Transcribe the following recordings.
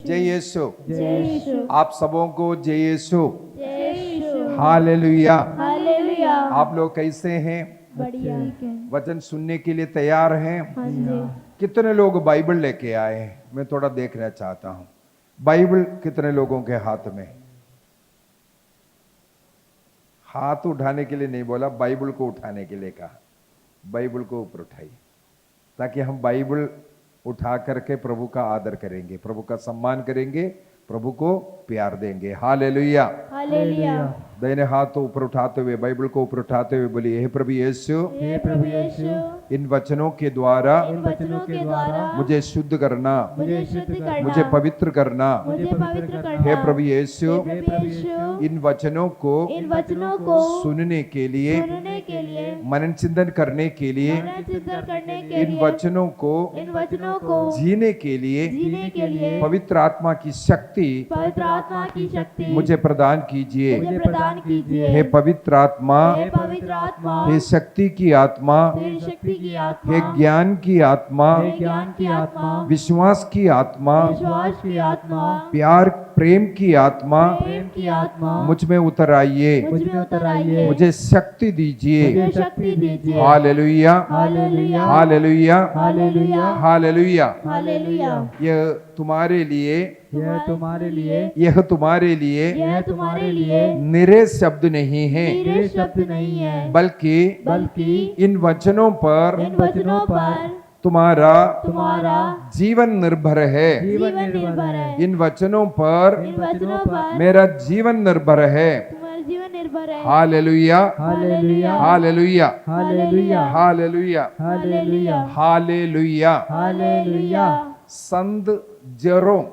जय यीशु। जय यीशु। आप सबों को जय यीशु। जय यीशु। हालेलुया। हालेलुया। आप लोग कैसे हैं? बढ़िया। वचन सुनने के लिए तैयार हैं? हाँ जी। कितने लोग बाइबल लेके आए हैं? मैं थोड़ा देखना चाहता हूं। बाइबल कितने लोगों के हाथ में? हाथ उठाने के लिए नहीं बोला, बाइबल को उठाने के लिए कहा। बाइबल को ऊपर उठाइए ताकि हम बाइबल उठा करके प्रभु का आदर करेंगे, प्रभु का सम्मान करेंगे, प्रभु को प्यार देंगे। हालेलुया। हालेलुया। दाहिने हाथ तो ऊपर उठाते हुए, बाइबल को ऊपर उठाते हुए बोलिए, हे प्रभु यीशु, हे प्रभु यीशु, इन वचनों के द्वारा इन वचनों के द्वारा मुझे शुद्ध करना, मुझे शुद्ध करना, मुझे पवित्र करना। मुझे पवित्र करना। हे प्रभु यीशु, हे प्रभु यीशु, इन वचनों को इन वचनों को सुनने के लिए, सुनने के लिए, मनन चिंतन करने के लिए, मनन चिंतन करने के इन लिए, वचनों को इन वचनों को जीने के लिए जीने के लिए पवित्र आत्मा की शक्ति पवित्र आत्मा की शक्ति मुझे प्रदान कीजिए। मुझे प्रदान कीजिए। हे पवित्र आत्मा, हे पवित्र आत्मा, हे शक्ति की आत्मा, हे शक्ति की आत्मा, हे ज्ञान की आत्मा, हे ज्ञान की आत्मा, विश्वास की आत्मा, विश्वास की आत्मा, प्यार प्रेम की आत्मा प्रेम की आत्मा मुझ में उतर आइए। मुझ में उतर आइए। मुझे शक्ति दीजिए। मुझे शक्ति दीजिए। हालेलुया। हालेलुया। हालेलुया। हालेलुया। हालेलुया। हालेलुया। यह तुम्हारे लिए, यह तुम्हारे लिए, यह तुम्हारे लिए यह तुम्हारे लिए निरे शब्द नहीं है, मेरे शब्द नहीं है, बल्कि बल्कि इन वचनों पर इन वचनों पर तुम्हारा तुम्हारा जीवन निर्भर है। जीवन निर्भर है। इन वचनों पर इन वचनों पर मेरा जीवन निर्भर है। तुम्हारा जीवन निर्भर है। हालेलुया। हालेलुया। हालेलुया। हालेलुया। हालेलुया। हालेलुया। हालेलुया। हालेलुया। संत जेरोम,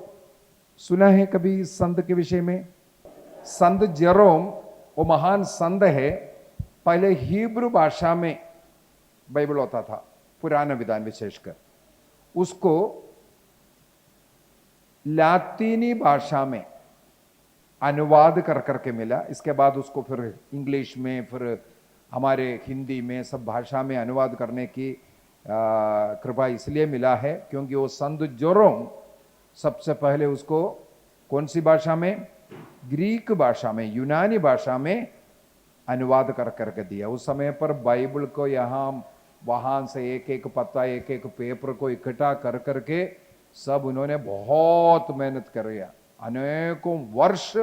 सुना है कभी संत के विषय में? संत जेरोम वो महान संत है। पहले हिब्रू भाषा में बाइबल होता था, पुराना विधान विशेषकर, उसको लातीनी भाषा में अनुवाद कर करके मिला। इसके बाद उसको फिर इंग्लिश में, फिर हमारे हिंदी में, सब भाषा में अनुवाद करने की कृपा इसलिए मिला है क्योंकि वो संत जेरोम सबसे पहले उसको कौन सी भाषा में? ग्रीक भाषा में, यूनानी भाषा में अनुवाद कर करके दिया। उस समय पर बाइबल को यहाँ वहां से एक एक पत्ता, एक एक पेपर को इकट्ठा कर करके सब उन्होंने बहुत मेहनत किया, अनेकों वर्ष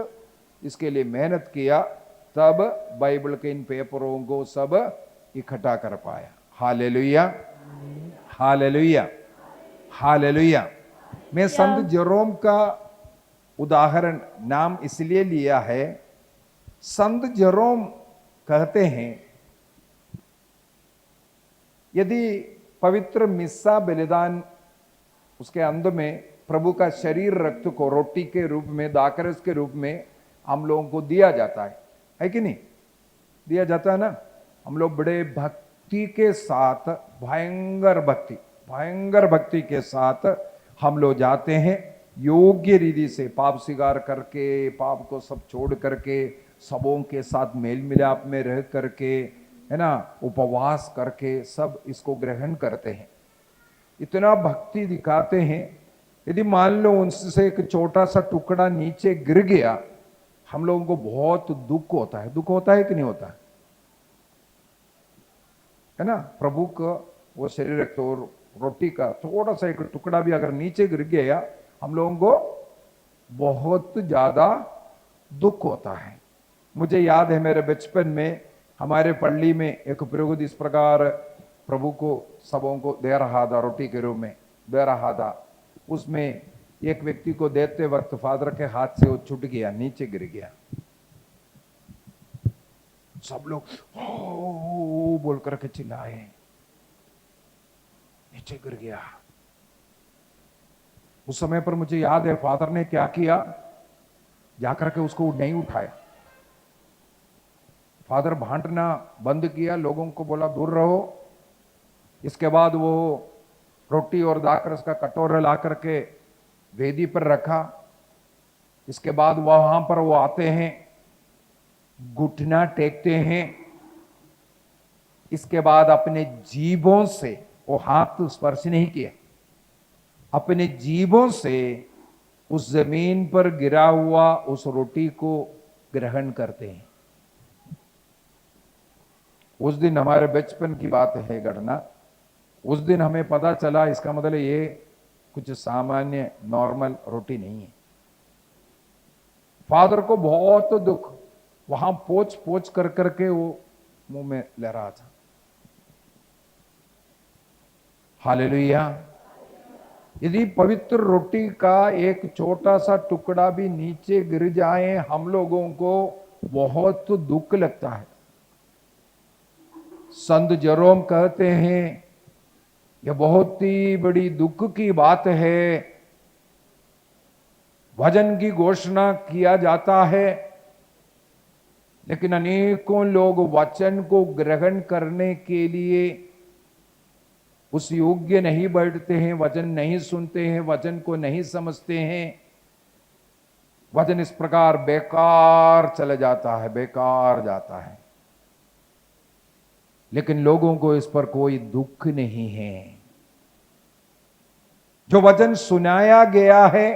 इसके लिए मेहनत किया, तब बाइबल के इन पेपरों को सब इकट्ठा कर पाया। हालेलुया। हालेलुया। हालेलुया। मैं संत जेरोम का उदाहरण नाम इसलिए लिया है, संत जेरोम कहते हैं यदि पवित्र मिस्सा बलिदान उसके अंत में प्रभु का शरीर रक्त को रोटी के रूप में, दाखरस के रूप में हम लोगों को दिया जाता है कि नहीं? दिया जाता है ना। हम लोग बड़े भक्ति के साथ, भयंकर भक्ति के साथ हम लोग जाते हैं, योग्य रीति से पाप स्वीकार करके, पाप को सब छोड़ करके, सबों के साथ मेल मिलाप में रह करके, है ना, उपवास करके सब इसको ग्रहण करते हैं, इतना भक्ति दिखाते हैं। यदि मान लो उनसे एक छोटा सा टुकड़ा नीचे गिर गया, हम लोगों को बहुत दुख होता है। दुख होता है कि नहीं होता है ना? प्रभु का वो शरीर तो रोटी का थोड़ा सा एक टुकड़ा भी अगर नीचे गिर गया, हम लोगों को बहुत ज्यादा दुख होता है। मुझे याद है मेरे बचपन में हमारे पल्ली में एक पुरोहित इस प्रकार प्रभु को सबों को दे रहा था, रोटी के रूप में दे रहा था। उसमें एक व्यक्ति को देते वक्त फादर के हाथ से वो छूट गया, नीचे गिर गया। सब लोग ओ बोल करके चिल्लाए, नीचे गिर गया। उस समय पर मुझे याद है फादर ने क्या किया, जाकर के उसको नहीं उठाया। फादर बांटना बंद किया, लोगों को बोला दूर रहो। इसके बाद वो रोटी और दाखरस का कटोरा ला करके वेदी पर रखा। इसके बाद वहां पर वो आते हैं, घुटना टेकते हैं। इसके बाद अपने जीभों से, वो हाथ स्पर्श नहीं किया, अपने जीभों से उस जमीन पर गिरा हुआ उस रोटी को ग्रहण करते हैं। उस दिन हमारे बचपन की बात है घटना। उस दिन हमें पता चला इसका मतलब ये कुछ सामान्य नॉर्मल रोटी नहीं है। फादर को बहुत दुख, वहां पोछ पोछ कर करके वो मुंह में ले रहा था। हालेलुया। यदि पवित्र रोटी का एक छोटा सा टुकड़ा भी नीचे गिर जाए हम लोगों को बहुत दुख लगता है। संत जेरोम कहते हैं यह बहुत ही बड़ी दुख की बात है। वचन की घोषणा किया जाता है लेकिन अनेकों लोग वचन को ग्रहण करने के लिए उस योग्य नहीं बैठते हैं, वचन नहीं सुनते हैं, वचन को नहीं समझते हैं। वचन इस प्रकार बेकार चला जाता है, बेकार जाता है। लेकिन लोगों को इस पर कोई दुख नहीं है। जो वचन सुनाया गया है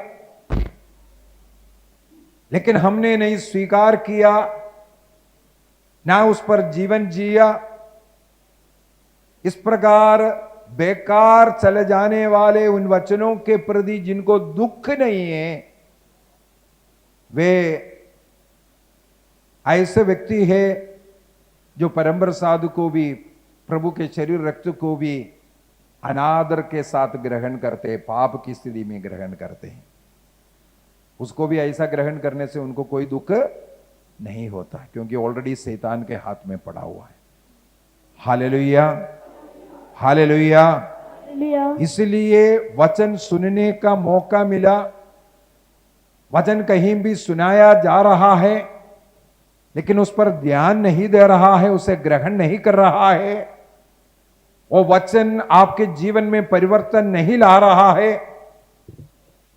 लेकिन हमने नहीं स्वीकार किया, ना उस पर जीवन जिया, इस प्रकार बेकार चले जाने वाले उन वचनों के प्रति जिनको दुख नहीं है, वे ऐसे व्यक्ति है जो परम प्रसाद को भी, प्रभु के शरीर रक्त को भी अनादर के साथ ग्रहण करते, पाप की स्थिति में ग्रहण करते हैं। उसको भी ऐसा ग्रहण करने से उनको कोई दुख नहीं होता क्योंकि ऑलरेडी शैतान के हाथ में पड़ा हुआ है। हालेलुया, हालेलुया। इसलिए वचन सुनने का मौका मिला, वचन कहीं भी सुनाया जा रहा है लेकिन उस पर ध्यान नहीं दे रहा है, उसे ग्रहण नहीं कर रहा है, वो वचन आपके जीवन में परिवर्तन नहीं ला रहा है,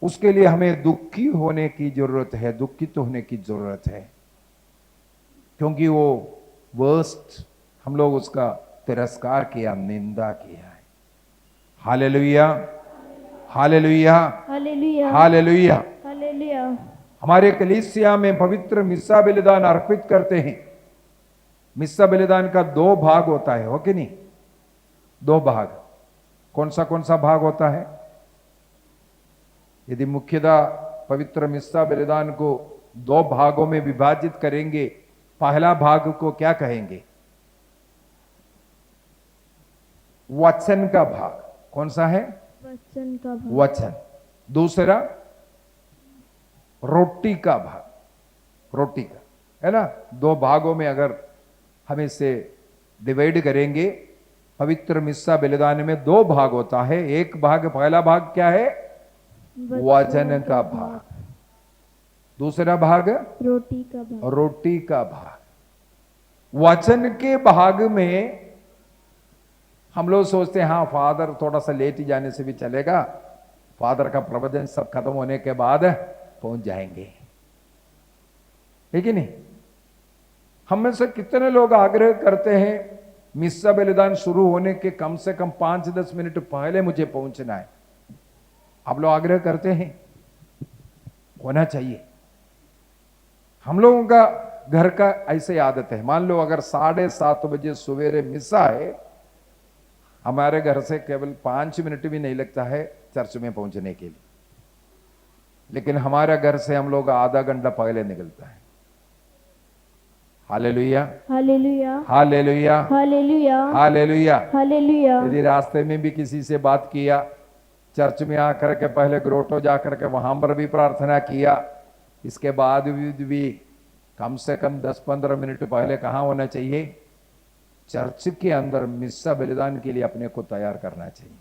उसके लिए हमें दुखी होने की जरूरत है, दुखित होने की जरूरत है। क्योंकि वो वर्स्ट, हम लोग उसका तिरस्कार किया, निंदा किया है। हालेलुया, हालेलुया, हालेलुया, हालेलुया। हालेलुया। हमारे कलीसिया में पवित्र मिस्सा बलिदान अर्पित करते हैं। मिस्सा बलिदान का 2 भाग होता है, हो कि नहीं? 2 भाग। कौन सा भाग होता है? यदि मुख्यतः पवित्र मिस्सा बलिदान को 2 भागों में विभाजित करेंगे, पहला भाग को क्या कहेंगे? वचन का भाग। कौन सा है? वचन का भाग। वचन। दूसरा रोटी का भाग, रोटी का, है ना? 2 भागों में अगर हम इसे डिवाइड करेंगे, पवित्र मिस्सा बलिदान में 2 भाग होता है। एक भाग, पहला भाग क्या है? वचन का भाग। दूसरा भाग रोटी का भाग। रोटी का भाग। वचन के भाग में हम लोग सोचते हैं हाँ फादर थोड़ा सा लेट ही जाने से भी चलेगा, फादर का प्रवचन सब खत्म होने के बाद पहुंच जाएंगे, है कि नहीं? हम में से कितने लोग आग्रह करते हैं मिस्सा बलिदान शुरू होने के कम से कम 5-10 मिनट पहले मुझे पहुंचना है? आप लोग आग्रह करते हैं? होना चाहिए। हम लोगों का घर का ऐसे आदत है, मान लो अगर 7:30 बजे सवेरे मिस्सा है, हमारे घर से केवल 5 मिनट भी नहीं लगता है चर्च में पहुंचने के लिए, लेकिन हमारे घर से हम लोग आधा घंटा पहले निकलता है। हालेलुया, हालेलुया, हालेलुया, हालेलुया, हालेलुया। हालेलुया। यदि रास्ते में भी किसी से बात किया, चर्च में आकर के पहले ग्रोटो जाकर के वहां पर भी प्रार्थना किया, इसके बाद भी कम से कम 10-15 मिनट पहले कहाँ होना चाहिए? चर्च के अंदर मिस्सा बलिदान के लिए अपने को तैयार करना चाहिए।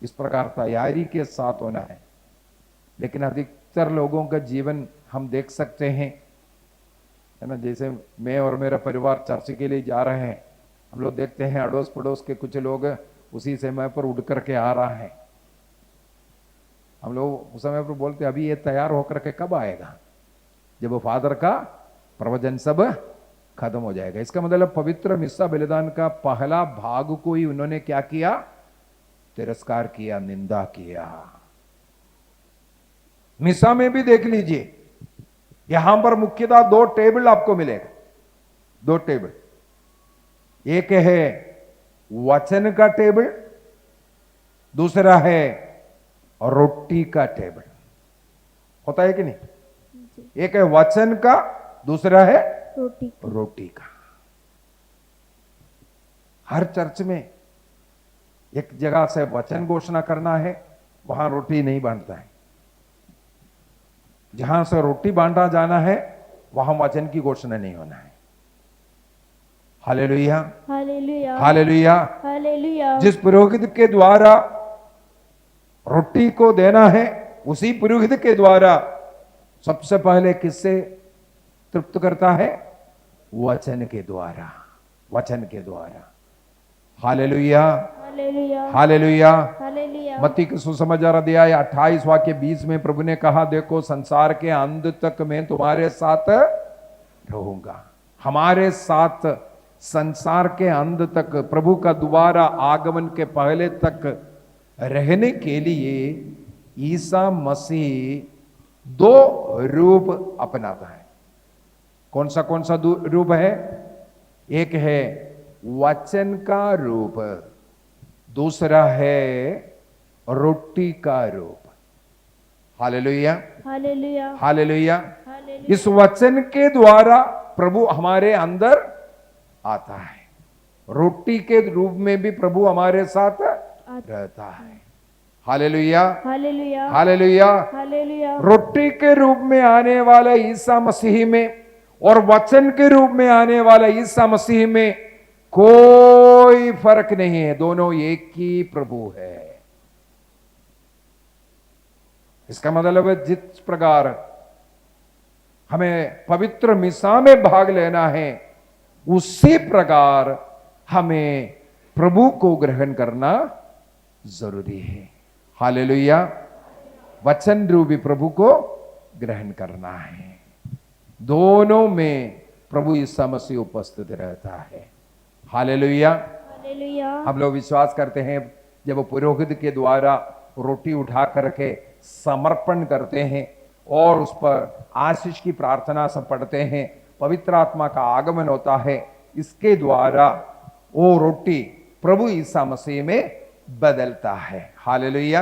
इस प्रकार तैयारी के साथ होना है। लेकिन अधिकतर लोगों का जीवन हम देख सकते हैं, है ना? जैसे मैं और मेरा परिवार चर्च के लिए जा रहे हैं, हम लोग देखते हैं अड़ोस पड़ोस के कुछ लोग उसी समय पर उड़ करके आ रहा है। हम लोग उस समय पर बोलते अभी ये तैयार होकर के कब आएगा? जब वो फादर का प्रवचन सब खत्म हो जाएगा। इसका मतलब पवित्र मिस्सा बलिदान का पहला भाग को ही उन्होंने क्या किया? तिरस्कार किया, निंदा किया। मिसा में भी देख लीजिए, यहां पर मुख्यतः 2 टेबल आपको मिलेगा, 2 टेबल। एक है वचन का टेबल, दूसरा है रोटी का टेबल। होता है कि नहीं? जी। एक है वचन का, दूसरा है रोटी रोटी का। हर चर्च में एक जगह से वचन घोषणा करना है, वहां रोटी नहीं बांटता है। जहां से रोटी बांटा जाना है वहां वचन की घोषणा नहीं होना है। हालेलुया, हालेलुया हालेलुया। हालेलुया जिस पुरोहित के द्वारा रोटी को देना है, उसी पुरोहित के द्वारा सबसे पहले किससे तृप्त करता है? वचन के द्वारा, वचन के द्वारा। हालेलुया, हालेलुया हालेलुया। हालेलुया मत्ती के सुसमाचार अध्याय 28 वाक्य 20 में प्रभु ने कहा, देखो संसार के अंत तक मैं तुम्हारे साथ रहूंगा। हमारे साथ संसार के अंत तक, प्रभु का दोबारा आगमन के पहले तक रहने के लिए ईसा मसीह 2 रूप अपनाता है। कौन सा रूप है? एक है वचन का रूप, दूसरा है रोटी का रूप। हालेलुया, हालेलुया हालेलुया। हालेलुया इस वचन के द्वारा प्रभु हमारे अंदर आता है। रोटी के रूप में भी प्रभु हमारे साथ रहता है। हालेलुया, हालेलुया हालेलुया। हालेलुया रोटी के रूप में आने वाला ईसा मसीह में और वचन के रूप में आने वाला ईसा मसीह में कोई फर्क नहीं है, दोनों एक ही प्रभु है। इसका मतलब है जिस प्रकार हमें पवित्र मिसा में भाग लेना है, उसी प्रकार हमें प्रभु को ग्रहण करना जरूरी है। हालेलुया। वचन रूपी प्रभु को ग्रहण करना है। दोनों में प्रभु ईसा मसीह उपस्थित रहता है। हालेलुया। हालेलुया हम लोग विश्वास करते हैं जब पुरोहित के द्वारा रोटी उठा करके समर्पण करते हैं और उस पर आशीष की प्रार्थना सब पढ़ते हैं, पवित्र आत्मा का आगमन होता है। इसके द्वारा वो रोटी प्रभु ईसा मसीह में बदलता है। हालेलुया,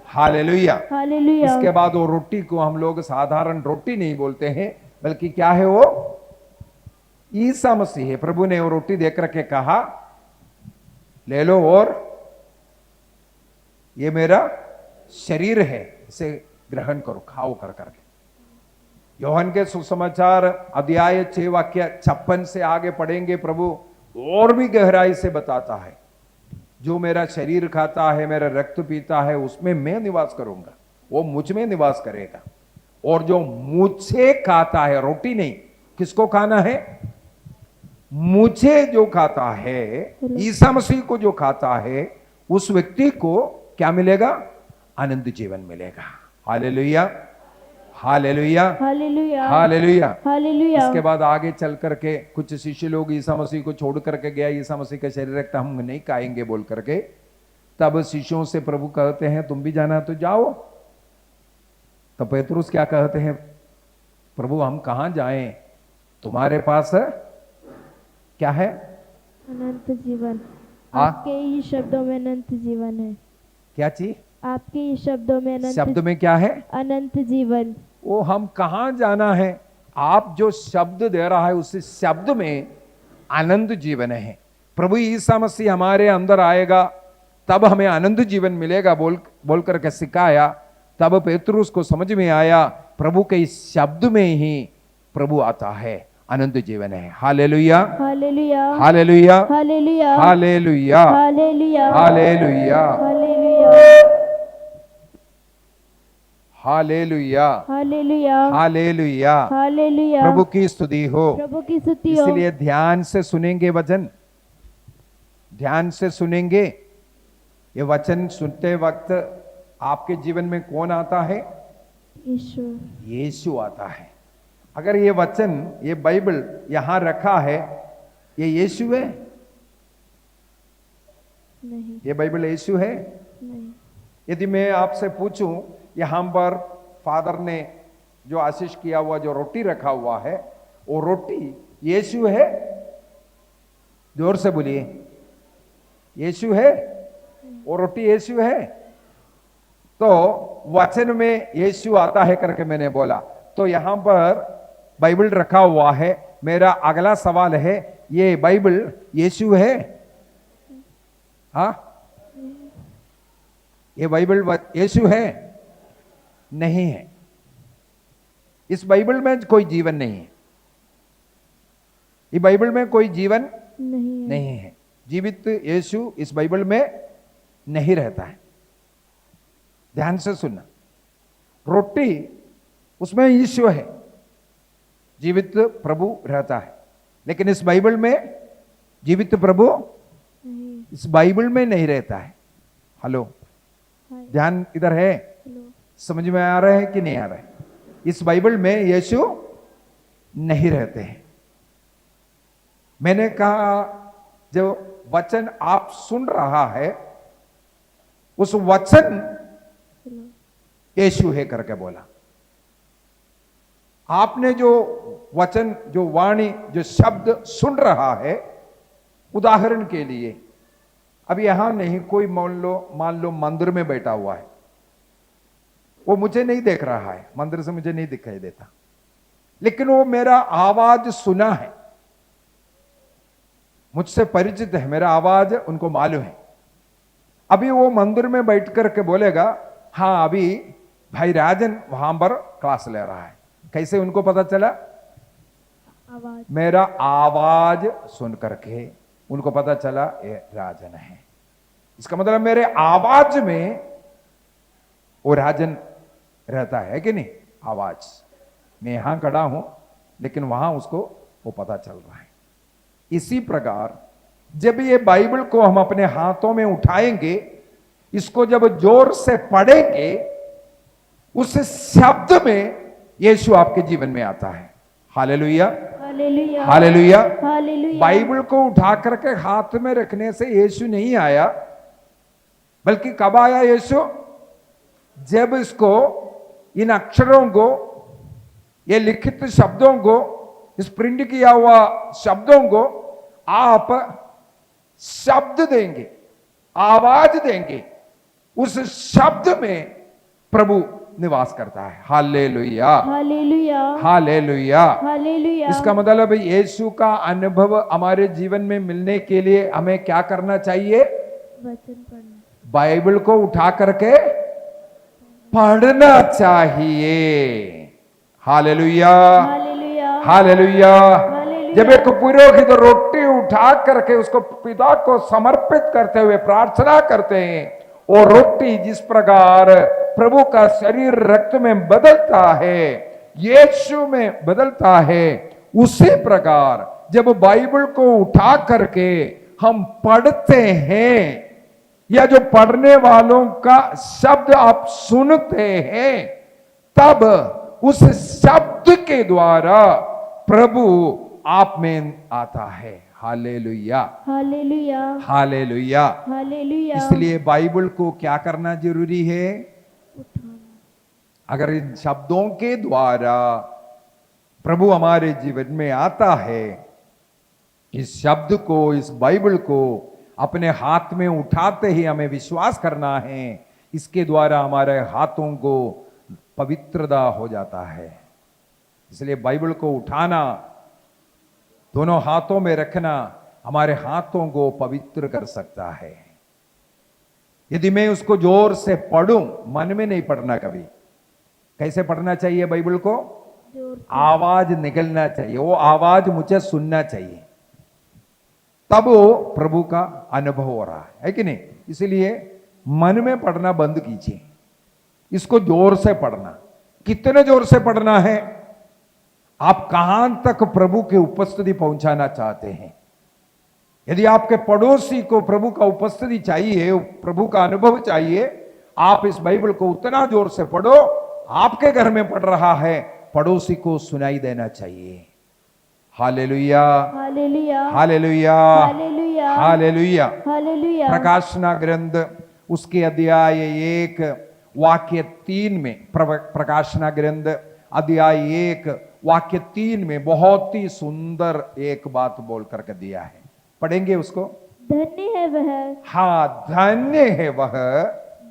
हालेलुया। हालेलुया इसके बाद वो रोटी को हम लोग साधारण रोटी नहीं बोलते हैं, बल्कि क्या है वो? ईसा मसीह है। प्रभु ने वो रोटी देकर के कहा, ले लो और ये मेरा शरीर है, इसे ग्रहण करो, खाओ कर करके। योहन के सुसमाचार अध्याय 6 वाक्य 56 से आगे पढ़ेंगे, प्रभु और भी गहराई से बताता है, जो मेरा शरीर खाता है, मेरा रक्त पीता है, उसमें मैं निवास करूंगा, वो मुझ में निवास करेगा। और जो मुझे खाता है, रोटी नहीं, किसको खाना है? मुझे जो खाता है, ईसा मसीह को जो खाता है, उस व्यक्ति को क्या मिलेगा? आनंद जीवन मिलेगा। हालेलुया, हालेलुया, हालेलुया हालेलुया। हालेलुया इसके बाद आगे चल करके कुछ शिष्य लोग ईसा मसीह को छोड़ करके गया, ईसा मसीह का शरीर रखता हम नहीं खाएंगे बोल करके। तब शिष्यों से प्रभु कहते हैं, तुम भी जाना तो जाओ। तो पेतरुस क्या कहते हैं? प्रभु हम कहां जाएं, तुम्हारे पास क्या है? अनंत जीवन। हाँ? आपके ही शब्दों में अनंत जीवन है। क्या चीज? आपके ही शब्दों में शब्द में क्या है? अनंत जीवन। वो हम कहां जाना है? आप जो शब्द दे रहा है उस शब्द में आनंद जीवन है। प्रभु ईसा मसीह हमारे अंदर आएगा तब हमें आनंद जीवन मिलेगा बोल करके सिखाया। तब पेतरुस को समझ में आया, प्रभु के इस शब्द में ही प्रभु आता है, आनंद जीवन है। हालेलुया, हालेलुया हालेलुया, हालेलुया हालेलुया, हालेलुया हालेलुया, हालेलुया हालेलुया, हालेलुया हालेलुया। हालेलुया प्रभु की स्तुति हो। प्रभु की स्तुति हो। इसलिए ध्यान से सुनेंगे वचन, ध्यान से सुनेंगे। ये वचन सुनते वक्त आपके जीवन में कौन आता है? ईश्वर। यीशु आता है। अगर ये वचन, ये बाइबल यहां रखा है, ये यीशु है? नहीं ये बाइबल यीशु है? नहीं यदि मैं आपसे पूछूं, यहां पर फादर ने जो आशीष किया हुआ जो रोटी रखा हुआ है, वो रोटी यीशु है। जोर से बोलिए, यीशु है। वो रोटी यीशु है। तो वचन में यीशु आता है करके मैंने बोला, तो यहां पर बाइबल रखा हुआ है। मेरा अगला सवाल है, ये बाइबल यीशु है? हाँ, ये बाइबल यीशु है? नहीं है। इस बाइबल में कोई जीवन नहीं है। ये बाइबल में कोई जीवन नहीं है। जीवित यीशु इस बाइबल में नहीं रहता है। ध्यान से सुनना, रोटी उसमें यीशु है, जीवित प्रभु रहता है, लेकिन इस बाइबल में जीवित प्रभु इस बाइबल में नहीं रहता है। हेलो, ध्यान इधर है? समझ में आ रहा है कि नहीं आ रहा है? इस बाइबल में यीशु नहीं रहते हैं। मैंने कहा जो वचन आप सुन रहा है, उस वचन यीशु है करके बोला। आपने जो वचन, जो वाणी, जो शब्द सुन रहा है, उदाहरण के लिए अब यहां नहीं, कोई मान लो मंदिर में बैठा हुआ है, वो मुझे नहीं देख रहा है, मंदिर से मुझे नहीं दिखाई देता, लेकिन वो मेरा आवाज सुना है, मुझसे परिचित है, मेरा आवाज उनको मालूम है। अभी वो मंदिर में बैठ करके बोलेगा, हाँ अभी भाई राजन वहां पर क्लास ले रहा है। कैसे उनको पता चला? मेरा आवाज सुन करके उनको पता चला ये राजन है। इसका मतलब मेरे आवाज में वो राजन रहता है कि नहीं? आवाज, मैं यहां खड़ा हूं लेकिन वहां उसको वो पता चल रहा है। इसी प्रकार जब ये बाइबल को हम अपने हाथों में उठाएंगे, इसको जब जोर से पढ़ेंगे, उस शब्द में यीशु आपके जीवन में आता है। हालेलुया, हालेलुया, हालेलुया, हालेलुया। बाइबल को उठा करके हाथ में रखने से यीशु नहीं आया, बल्कि कब आया यीशु? जब इसको, इन अक्षरों को, ये लिखित शब्दों को, इस प्रिंट किया हुआ शब्दों को आप शब्द देंगे, आवाज देंगे, उस शब्द में प्रभु निवास करता है। हालेलुया, हालेलुया, हालेलुया, हालेलुया। इसका मतलब यीशु का अनुभव हमारे जीवन में मिलने के लिए हमें क्या करना चाहिए? वचन पढ़ना, बाइबल को उठा करके पढ़ना चाहिए। हालेलुया, हालेलुया, हालेलुया। हालेलुया। जब एक पुरोहित रोटी उठा करके उसको पिता को समर्पित करते हुए प्रार्थना करते हैं, वो रोटी जिस प्रकार प्रभु का शरीर रक्त में बदलता है, यीशु में बदलता है, उसी प्रकार जब बाइबल को उठा करके हम पढ़ते हैं, या जो पढ़ने वालों का शब्द आप सुनते हैं, तब उस शब्द के द्वारा प्रभु आप में आता है। हालेलुया, हालेलुया, हालेलुया। हालेलुया। इसलिए बाइबल को क्या करना जरूरी है? अगर इन शब्दों के द्वारा प्रभु हमारे जीवन में आता है, इस शब्द को, इस बाइबल को अपने हाथ में उठाते ही हमें विश्वास करना है, इसके द्वारा हमारे हाथों को पवित्रता हो जाता है। इसलिए बाइबल को उठाना, दोनों हाथों में रखना हमारे हाथों को पवित्र कर सकता है। यदि मैं उसको जोर से पढ़ूं, मन में नहीं पढ़ना कभी। कैसे पढ़ना चाहिए बाइबल को? आवाज निकलना चाहिए, वो आवाज मुझे सुनना चाहिए, तब वो प्रभु का अनुभव हो रहा है कि नहीं? इसलिए मन में पढ़ना बंद कीजिए, इसको जोर से पढ़ना। कितने जोर से पढ़ना है? आप कहां तक प्रभु की उपस्थिति पहुंचाना चाहते हैं? यदि आपके पड़ोसी को प्रभु का उपस्थिति चाहिए, प्रभु का अनुभव चाहिए, आप इस बाइबल को उतना जोर से पढ़ो, आपके घर में पढ़ रहा है, पड़ोसी को सुनाई देना चाहिए। हालेलुया, हालेलुया, हालेलुया, हालेलुया, हालेलुया। हालेलुया। प्रकाशना ग्रंथ उसके अध्याय 1 वाक्य 3 में, प्रकाशना ग्रंथ अध्याय 1 वाक्य 3 में बहुत ही सुंदर एक बात बोल करके दिया है। पढ़ेंगे उसको। धन्य है वह हाँ, धन्य है वह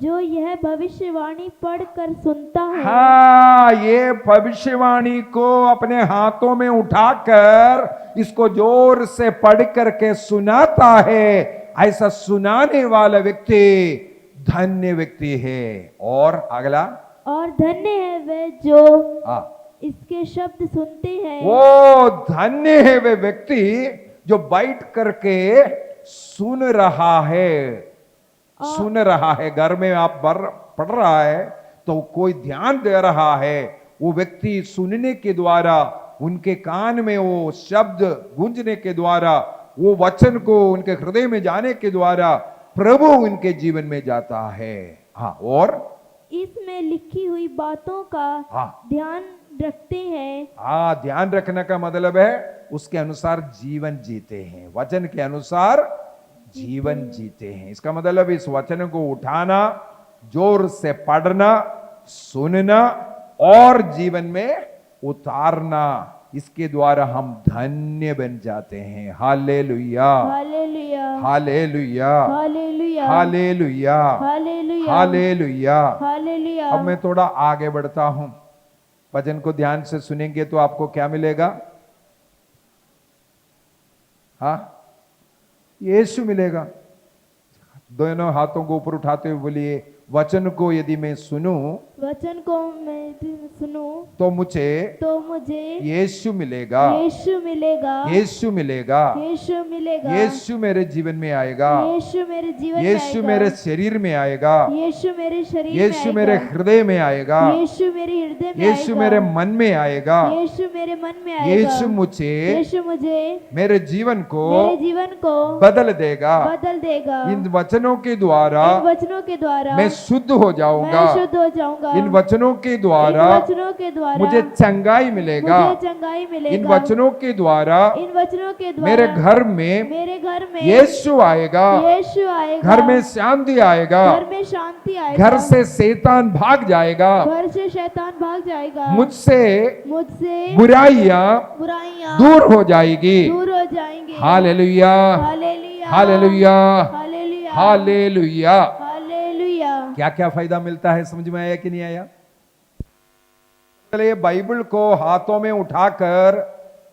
जो यह भविष्यवाणी पढ़कर सुनता है। हाँ, ये भविष्यवाणी को अपने हाथों में उठाकर इसको जोर से पढ़ करके सुनाता है। ऐसा सुनाने वाला व्यक्ति धन्य व्यक्ति है। और अगला, और धन्य है वह जो हाँ, इसके शब्द सुनते हैं। वो धन्य है वे व्यक्ति जो बैठ करके सुन रहा है। सुन रहा है, घर में आप पढ़ रहा है तो कोई ध्यान दे रहा है। वो व्यक्ति सुनने के द्वारा, उनके कान में वो शब्द गूंजने के द्वारा, वो वचन को उनके हृदय में जाने के द्वारा प्रभु उनके जीवन में जाता है। हाँ, और इसमें लिखी हुई बातों का हाँ, ध्यान रखते हैं। हाँ, ध्यान रखने का मतलब है उसके अनुसार जीवन जीते हैं, वचन के अनुसार जीवन जीते हैं। इसका मतलब इस वचन को उठाना, जोर से पढ़ना, सुनना और जीवन में उतारना, इसके द्वारा हम धन्य बन जाते हैं। हालेलुया, हालेलुया, हालेलुया, हालेलुया, हालेलुया, हालेलुया, हालेलुया। हालेलुया। अब मैं थोड़ा आगे बढ़ता हूं। वचन को ध्यान से सुनेंगे तो आपको क्या मिलेगा? हाँ, यीशु मिलेगा। दोनों हाथों को ऊपर उठाते हुए बोलिए, वचन को यदि मैं सुनूं, वचन को मैं यदि सुनूं तो मुझे यीशु मिलेगा, यीशु मिलेगा, यीशु मिलेगा, यीशु मिलेगा, यीशु मेरे जीवन में आएगा, यीशु मेरे जीवन में यीशु आएगा, मेरे शरीर में आएगा, यीशु मेरे शरीर में यीशु मेरे आएगा, हृदय में आएगा, यीशु मेरे हृदय में यीशु आएगा, मेरे मन में आएगा, यीशु मेरे मन में आएगा, यीशु मुझे मेरे जीवन को बदल देगा। बदल देगा। इन वचनों के द्वारा इन वचनों के द्वारा मैं शुद्ध हो जाऊंगा। मैं शुद्ध हो जाऊंगा। इन वचनों के द्वारा इन वचनों के द्वारा मुझे चंगाई मिलेगा। मुझे चंगाई मिलेगा। इन वचनों के द्वारा इन वचनों के द्वारा मेरे घर में यीशु आएगा। यीशु आएगा। घर में शांति आएगा। घर में शांति आएगा। घर से शैतान भाग जाएगा। घर से शैतान भाग जाएगा। मुझसे बुराइयां दूर हो जाएगी। दूर हो जाएंगे। हालेलुया, हालेलुया, हालेलुया, हालेलुया, हालेलुया। हालेलुया। क्या क्या फायदा मिलता है, समझ में आया कि नहीं आया? चलिए, बाइबल को हाथों में उठाकर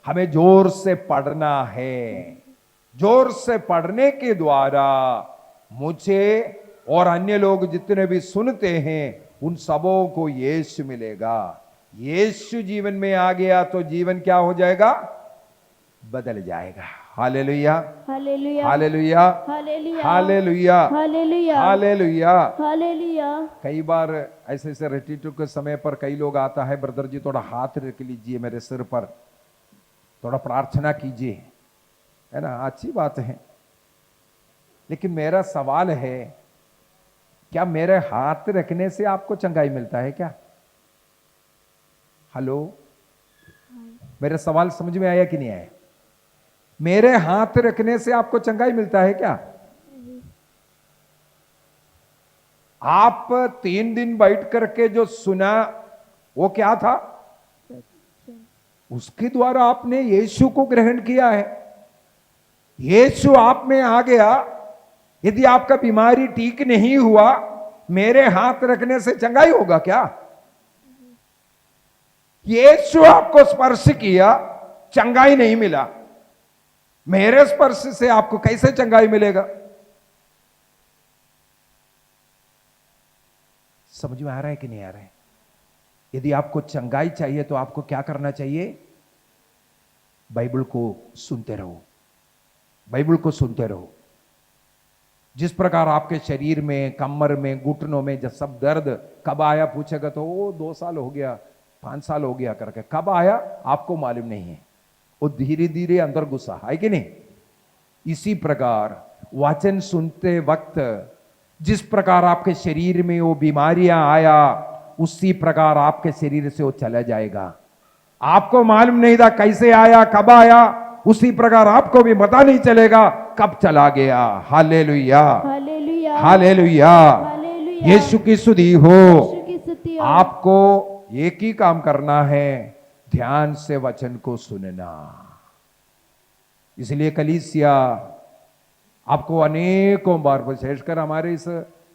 हमें जोर से पढ़ना है। जोर से पढ़ने के द्वारा मुझे और अन्य लोग जितने भी सुनते हैं उन सबों को यीशु मिलेगा। यीशु जीवन में आ गया तो जीवन क्या हो जाएगा? बदल जाएगा। हालेलुया, हालेलुया, हालेलुया, हालेलुया, हालेलुया, हालेलुया, हालेलुया। हालेलुया। कई बार ऐसे ऐसे रेटिटू के समय पर कई लोग आता है, ब्रदर जी थोड़ा हाथ रख लीजिए मेरे सिर पर, थोड़ा प्रार्थना कीजिए, है ना? अच्छी बात है, लेकिन मेरा सवाल है, क्या मेरे हाथ रखने से आपको चंगाई मिलता है क्या? हेलो, मेरा सवाल समझ में आया कि नहीं आया? मेरे हाथ रखने से आपको चंगाई मिलता है क्या? आप 3 दिन बैठ करके जो सुना वो क्या था? उसके द्वारा आपने यीशु को ग्रहण किया है। यीशु आप में आ गया। यदि आपका बीमारी ठीक नहीं हुआ, मेरे हाथ रखने से चंगाई होगा क्या? यीशु आपको स्पर्श किया, चंगाई नहीं मिला, मेरे स्पर्श से आपको कैसे चंगाई मिलेगा? समझ में आ रहा है कि नहीं आ रहा है? यदि आपको चंगाई चाहिए तो आपको क्या करना चाहिए? बाइबल को सुनते रहो, बाइबल को सुनते रहो। जिस प्रकार आपके शरीर में, कमर में, घुटनों में जब सब दर्द कब आया पूछेगा तो वो 2 साल हो गया, 5 साल हो गया करके, कब आया आपको मालूम नहीं है, वो धीरे धीरे अंदर घुसा है कि नहीं? इसी प्रकार वचन सुनते वक्त जिस प्रकार आपके शरीर में वो बीमारियां आया, उसी प्रकार आपके शरीर से वो चला जाएगा। आपको मालूम नहीं था कैसे आया, कब आया, उसी प्रकार आपको भी पता नहीं चलेगा कब चला गया। हालेलुया, हालेलुया, हालेलुया, हालेलुया यीशु की स्तुति हो। यीशु की स्तुति हो। आपको एक ही काम करना है, ध्यान से वचन को सुनना। इसलिए कलीसिया आपको अनेकों बार, विशेषकर हमारे इस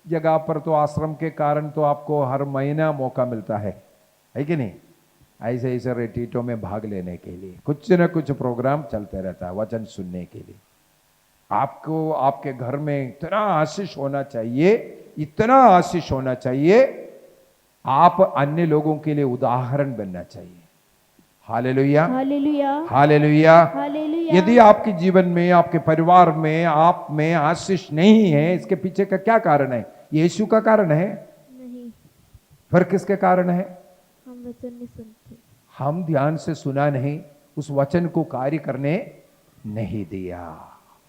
जगह पर तो आश्रम के कारण तो आपको हर महीना मौका मिलता है कि नहीं? ऐसे ऐसे रिट्रीटों में भाग लेने के लिए कुछ न कुछ प्रोग्राम चलते रहता है वचन सुनने के लिए। आपको आपके घर में इतना आशीष होना चाहिए, इतना आशीष होना चाहिए, आप अन्य लोगों के लिए उदाहरण बनना चाहिए। हालेलुया हालेलुया हालेलुया। हालेलुया। यदि आपके जीवन में, आपके परिवार में, आप में आशीष नहीं है, इसके पीछे का क्या कारण है? यीशु का कारण है? नहीं, फिर किसके कारण है? हम वचन नहीं सुनते। हम ध्यान से सुना नहीं, उस वचन को कार्य करने नहीं दिया।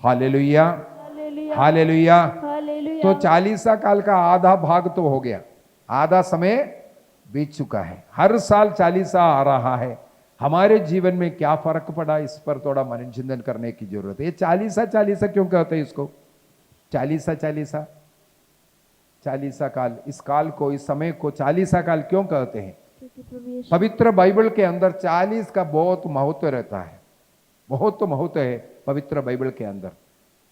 हालेलुया हालेलुया हालेलुया। हालेलुया। तो 40 काल का आधा भाग तो हो गया, आधा समय बीत चुका है। हर साल 40 आ रहा है। हमारे जीवन में क्या फर्क पड़ा, इस पर थोड़ा मन चिंतन करने की जरूरत है। ये 40 क्यों कहते हैं इसको? 40 काल, इस काल को, इस समय को 40 काल क्यों कहते हैं? क्योंकि प्रभु यीशु पवित्र बाइबल के अंदर 40 का बहुत महत्व रहता है, बहुत महत्व है पवित्र बाइबल के अंदर।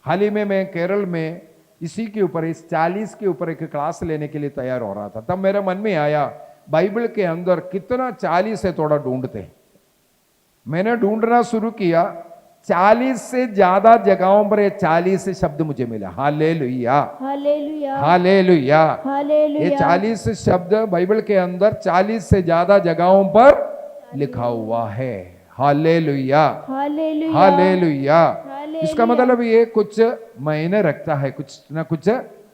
हाल ही में मैं केरल में इसी के ऊपर, इस 40 के ऊपर एक क्लास लेने के लिए तैयार हो रहा था। तब मेरे मन में आया, बाइबल के अंदर कितना 40 है, थोड़ा ढूंढते हैं। मैंने ढूंढना शुरू किया, 40 से ज्यादा जगहों पर ये 40 शब्द मुझे मिला। हालेलुया हालेलुया हालेलुया। ये हालेलुया। 40 शब्द बाइबल के अंदर 40 से ज्यादा जगहों पर लिखा हुआ है। हालेलुया हालेलुया हालेलुया। हालेलुया। इसका मतलब ये कुछ मायने रखता है, कुछ ना कुछ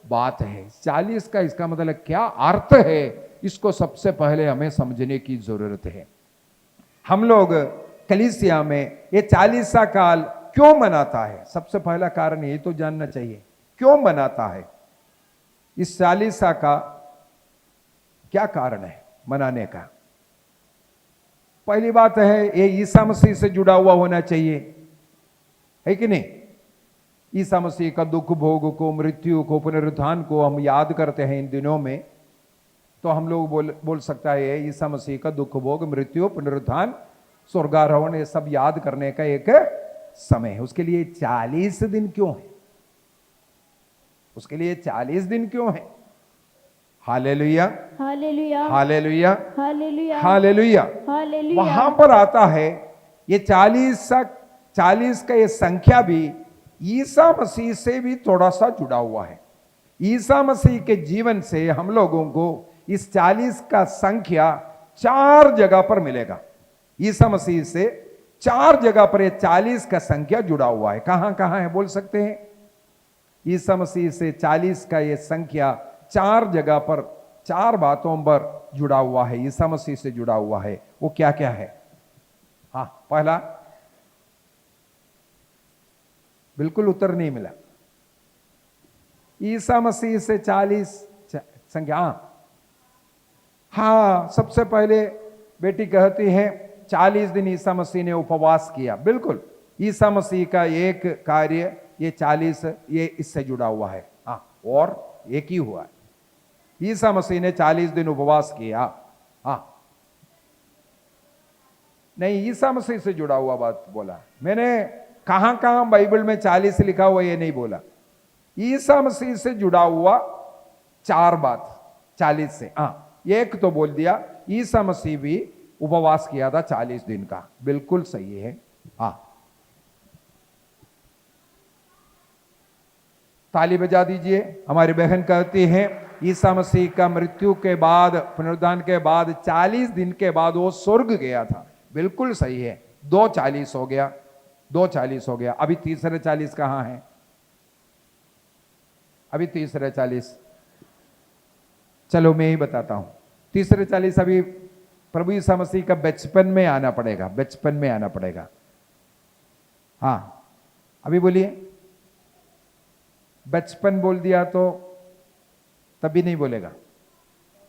बात है। 40 का इसका मतलब क्या अर्थ है, इसको सबसे पहले हमें समझने की जरूरत है। हम लोग कलीसिया में ये 40 काल क्यों मनाता है? सबसे पहला कारण ये तो जानना चाहिए, क्यों मनाता है? इस 40 का क्या कारण है मनाने का? पहली बात है, ये ईसा मसीह से जुड़ा हुआ होना चाहिए, है कि नहीं? ईसा मसीह का दुख भोग को, मृत्यु को, पुनरुत्थान को हम याद करते हैं इन दिनों में। तो हम लोग बोल सकता है ईसा मसीह का दुख भोग, मृत्यु, पुनरुत्थान, स्वर्गारोहण, ये सब याद करने का एक समय है। उसके लिए 40 दिन क्यों है? उसके लिए 40 दिन क्यों है? हालेलुया हालेलुया हालेलुया हालेलुया हालेलुया। हालेलुया। वहां पर आता है ये 40 का ये संख्या भी ईसा मसीह से भी थोड़ा सा जुड़ा हुआ है। ईसा मसीह के जीवन से हम लोगों को इस 40 का संख्या 4 जगह पर मिलेगा। ईसा मसीह से 4 जगह पर ये 40 का संख्या जुड़ा हुआ है। कहां कहां है बोल सकते हैं? ईसा मसीह से 40 का ये संख्या 4 जगह पर, 4 बातों पर जुड़ा हुआ है, ईसा मसीह से जुड़ा हुआ है। वो क्या क्या है? हाँ, पहला, बिल्कुल उत्तर नहीं मिला। ईसा मसीह से 40 संख्या, हाँ, सबसे पहले बेटी कहती है 40 दिन ईसा मसीह ने उपवास किया। बिल्कुल, ईसा मसीह का एक कार्य ये 40 ये इससे जुड़ा हुआ है। हाँ, और एक ही हुआ है, ईसा मसीह ने 40 दिन उपवास किया। हाँ, नहीं, ईसा मसीह से जुड़ा हुआ बात बोला मैंने। कहां कहां बाइबल में 40 लिखा हुआ ये नहीं बोला। ईसा मसीह से जुड़ा हुआ 4 बात 40 से। हाँ, एक तो बोल दिया, ईसा मसीह भी उपवास किया था 40 दिन का। बिल्कुल सही है। हाँ, ताली बजा दीजिए। हमारी बहन कहती है ईसा मसीह का मृत्यु के बाद, पुनरुत्थान के बाद 40 दिन के बाद वो स्वर्ग गया था। बिल्कुल सही है। 2 40 हो गया, 2 40 हो गया। अभी तीसरे 40 कहां है? अभी तीसरे 40, चलो मैं ही बताता हूं। तीसरे 40 अभी प्रभु ईसा मसीह का बचपन में आना पड़ेगा, बचपन में आना पड़ेगा। हाँ, अभी बोलिए। बचपन बोल दिया तो तभी नहीं बोलेगा।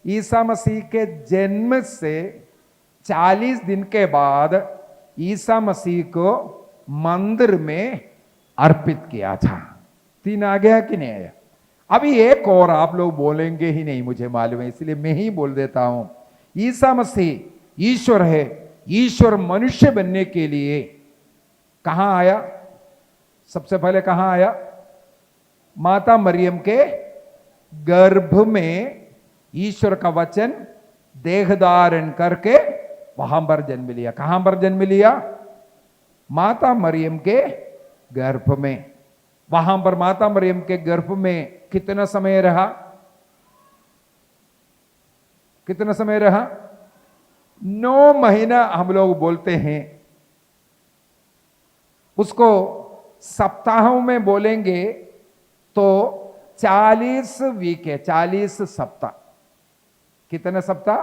ईसा मसीह के जन्म से 40 दिन के बाद ईसा मसीह को मंदिर में अर्पित किया था। 3 आ गया कि नहीं आया? अभी एक और आप लोग बोलेंगे ही नहीं, मुझे मालूम है, इसलिए मैं ही बोल देता हूं। ईसा मसीह ईश्वर है। ईश्वर मनुष्य बनने के लिए कहां आया? सबसे पहले कहां आया? माता मरियम के गर्भ में ईश्वर का वचन देह धारण करके वहां पर जन्म लिया। कहां पर जन्म लिया? माता मरियम के गर्भ में। वहां पर माता मरियम के गर्भ में कितना समय रहा? कितना समय रहा? 9 महीना हम लोग बोलते हैं। उसको सप्ताहों में बोलेंगे तो 40 वीक है, 40 सप्ताह। कितने सप्ताह?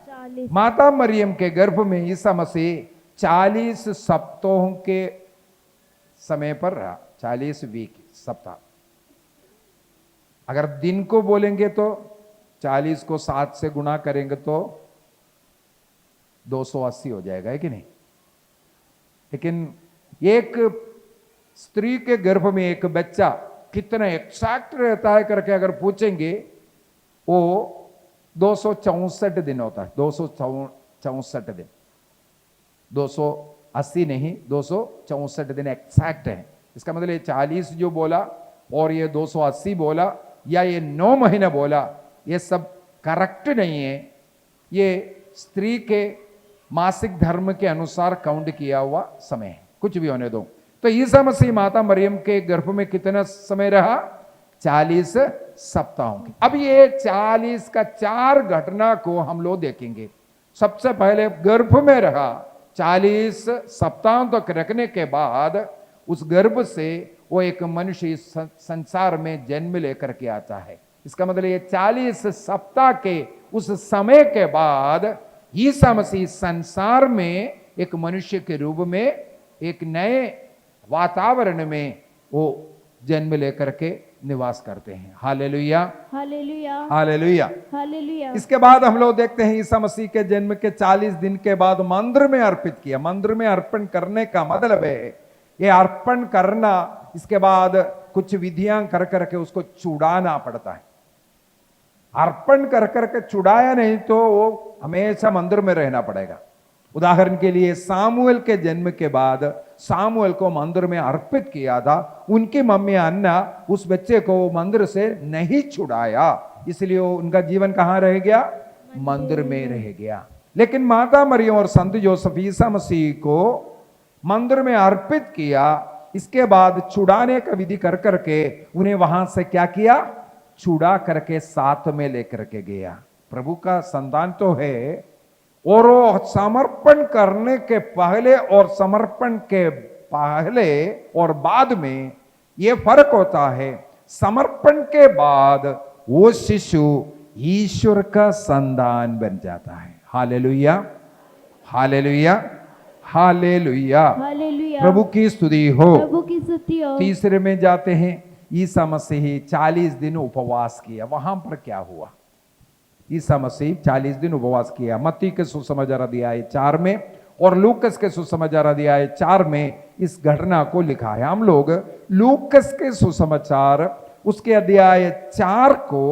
40। माता मरियम के गर्भ में ईसा मसीह 40 सप्ताहों के समय पर रहा। 40 वीक, सप्ताह। अगर दिन को बोलेंगे तो 40 को 7 से गुणा करेंगे तो 280 हो जाएगा, है कि नहीं? लेकिन एक स्त्री के गर्भ में एक बच्चा कितना एक्सैक्ट रहता है करके अगर पूछेंगे, वो 264 दिन होता है। 264 दिन, 280 नहीं, 264 दिन एक्सैक्ट है। इसका मतलब ये 40 जो बोला और ये 280 बोला या ये 9 महीने बोला, ये सब करेक्ट नहीं है। ये स्त्री के मासिक धर्म के अनुसार काउंट किया हुआ समय है। कुछ भी होने दो। तो ईसा मसीह माता मरियम के गर्भ में कितना समय रहा? 40 सप्ताहों की। अब ये 40 का 4 घटना को हम लोग देखेंगे। सबसे पहले गर्भ में रहा, 40 सप्ताहों तक रखने के बाद उस गर्भ से वो एक मनुष्य इस संसार में जन्म लेकर के आता है। इसका मतलब ये 40 सप्ताह के उस समय के बाद ईसा मसीह संसार में एक मनुष्य के रूप में एक नए वातावरण में वो जन्म लेकर के निवास करते हैं। हालेलुया, हालेलुया, हालेलुया, हालेलुया। इसके बाद हम लोग देखते हैं ईसा मसीह के जन्म के 40 दिन के बाद मंदिर में अर्पित किया। मंदिर में अर्पण करने का मतलब है ये अर्पण करना। इसके बाद कुछ विधियां कर करके उसको छुड़ाना पड़ता है। अर्पण कर करके छुड़ाया नहीं तो वो हमेशा मंदिर में रहना पड़ेगा। उदाहरण के लिए सामुएल के जन्म के बाद सामुएल को मंदिर में अर्पित किया था। उनकी मम्मी अन्ना उस बच्चे को मंदिर से नहीं छुड़ाया, इसलिए उनका जीवन कहां रह गया? मंदिर में रह गया। लेकिन माता मरियम और संत जोसेफ ईसा मसीह को मंदिर में अर्पित किया। इसके बाद छुड़ाने का विधि कर करके उन्हें वहां से क्या किया? छुड़ा करके साथ में लेकर के गया। प्रभु का संतान तो है, और वो समर्पण करने के पहले और समर्पण के पहले और बाद में ये फर्क होता है। समर्पण के बाद वो शिशु ईश्वर का संतान बन जाता है। हालेलुया, हालेलुया, हालेलुया, हालेलुया। प्रभु की स्तुति हो। प्रभु की स्तुति हो। तीसरे में जाते हैं। ईसा मसीह 40 दिन उपवास किया। वहां पर क्या हुआ? ईसा मसीह 40 दिन उपवास किया। मत्ती के सुसमाचार अध्याय 4 में और लूकस के सुसमाचार अध्याय 4 में इस घटना को लिखा है। हम लोग लूकस के सुसमाचार उसके अध्याय 4 को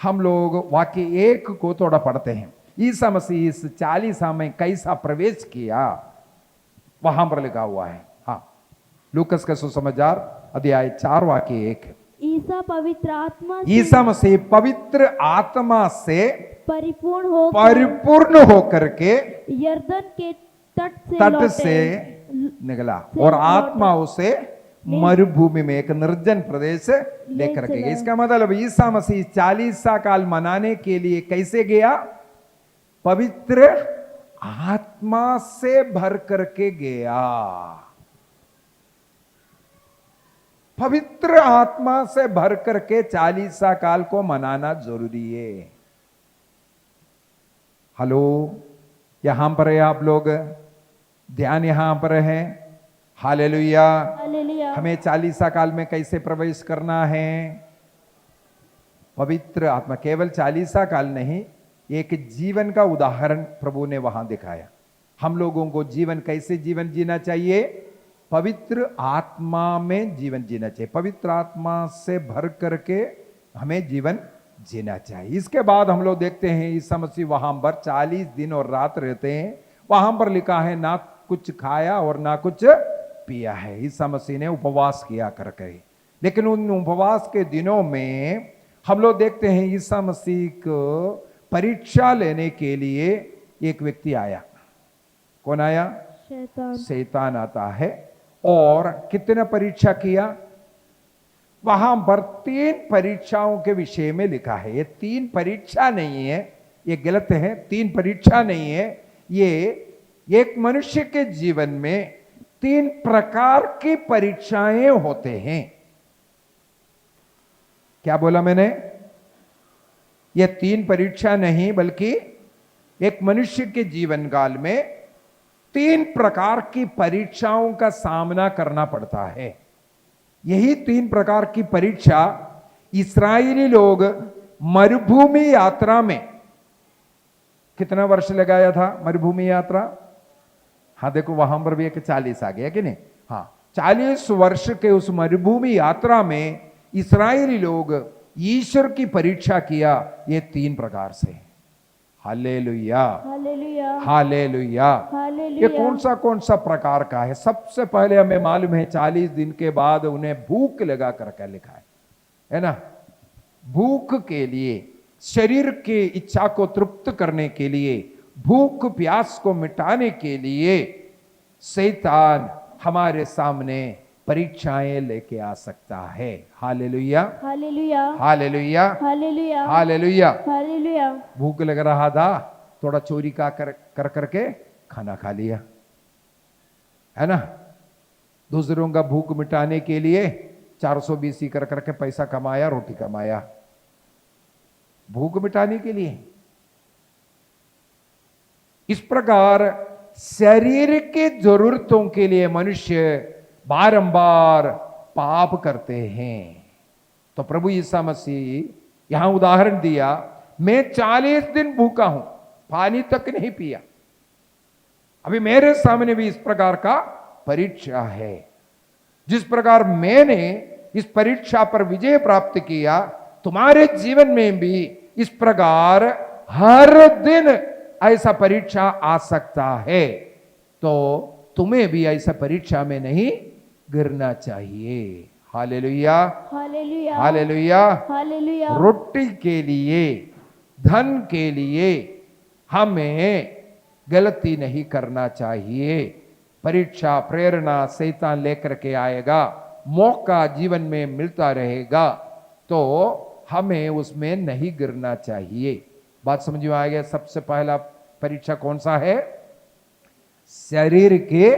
हम लोग वाक्य 1 को थोड़ा पढ़ते हैं। ईसा मसीह इस 40 में कैसा प्रवेश किया वहां पर लिखा हुआ है। हाँ, लूकस के सुसमाचार अध्याय 4 वाक्य 1। ईसा पवित्र आत्मा से ईसा मसीह पवित्र आत्मा से परिपूर्ण होकर के यरदन के तट तट से निकला और आत्मा उसे मरुभूमि में एक निर्जन प्रदेश लेकर के गया। इसका मतलब ईसा मसीह 40 काल मनाने के लिए कैसे गया? पवित्र आत्मा से भर करके गया। पवित्र आत्मा से भर करके 40 काल को मनाना जरूरी है। हेलो, यहां पर है आप लोग? ध्यान यहां पर है। हालेलुया, हालेलुया। हमें 40 काल में कैसे प्रवेश करना है? पवित्र आत्मा। केवल 40 काल नहीं, एक जीवन का उदाहरण प्रभु ने वहां दिखाया। हम लोगों को जीवन कैसे जीवन जीना चाहिए? पवित्र आत्मा में जीवन जीना चाहिए। पवित्र आत्मा से भर करके हमें जीवन जीना चाहिए। इसके बाद हम लोग देखते हैं ईसा मसीह वहां पर 40 दिन और रात रहते हैं। वहां पर लिखा है ना कुछ खाया और ना कुछ पिया है। ईसा मसीह ने उपवास किया करके, लेकिन उन उपवास के दिनों में हम लोग देखते हैं ईसा मसीह को परीक्षा लेने के लिए एक व्यक्ति आया। कौन आया? शैतान। शैतान आता है। और कितने परीक्षा किया? वहां पर 3 परीक्षाओं के विषय में लिखा है। ये 3 परीक्षा नहीं है, ये गलत है। 3 परीक्षा नहीं है, ये एक मनुष्य के जीवन में 3 प्रकार की परीक्षाएं होते हैं। क्या बोला मैंने? ये 3 परीक्षा नहीं, बल्कि एक मनुष्य के जीवन काल में 3 प्रकार की परीक्षाओं का सामना करना पड़ता है। यही 3 प्रकार की परीक्षा इस्राएली लोग मरुभूमि यात्रा में, कितना वर्ष लगाया था मरुभूमि यात्रा? हाँ देखो वहां पर भी एक 40 आ गया कि नहीं? हाँ, 40 वर्ष के उस मरुभूमि यात्रा में इस्राएली लोग ईश्वर की परीक्षा किया, ये 3 प्रकार से। हालेलुया, हालेलुया, हालेलुया। ये हालेलुया। कौन सा प्रकार का है? सबसे पहले हमें मालूम है 40 दिन के बाद उन्हें भूख लगा करके लिखा है ना? भूख के लिए, शरीर की इच्छा को तृप्त करने के लिए, भूख प्यास को मिटाने के लिए शैतान हमारे सामने परीक्षाएं लेके आ सकता है। हालेलुया, हालेलुया, हालेलुया, हालेलुया, हालेलुया। हालेलुया। भूख लग रहा था, थोड़ा चोरी का कर करके खाना खा लिया, है ना? दूसरों का भूख मिटाने के लिए 420 कर करके पैसा कमाया, रोटी कमाया, भूख मिटाने के लिए। इस प्रकार शरीर की जरूरतों के लिए मनुष्य बारंबार पाप करते हैं। तो प्रभु यीशु मसीह यहां उदाहरण दिया, मैं 40 दिन भूखा हूं, पानी तक नहीं पिया। अभी मेरे सामने भी इस प्रकार का परीक्षा है। जिस प्रकार मैंने इस परीक्षा पर विजय प्राप्त किया, तुम्हारे जीवन में भी इस प्रकार हर दिन ऐसा परीक्षा आ सकता है। तो तुम्हें भी ऐसा परीक्षा में नहीं गिरना चाहिए। हालेलुया, हालेलुया, हालेलुया। हालेलुया। रोटी के लिए, धन के लिए हमें गलती नहीं करना चाहिए। परीक्षा, प्रेरणा शैतान लेकर के आएगा, मौका जीवन में मिलता रहेगा, तो हमें उसमें नहीं गिरना चाहिए। बात समझ में आ गया? सबसे पहला परीक्षा कौन सा है? शरीर के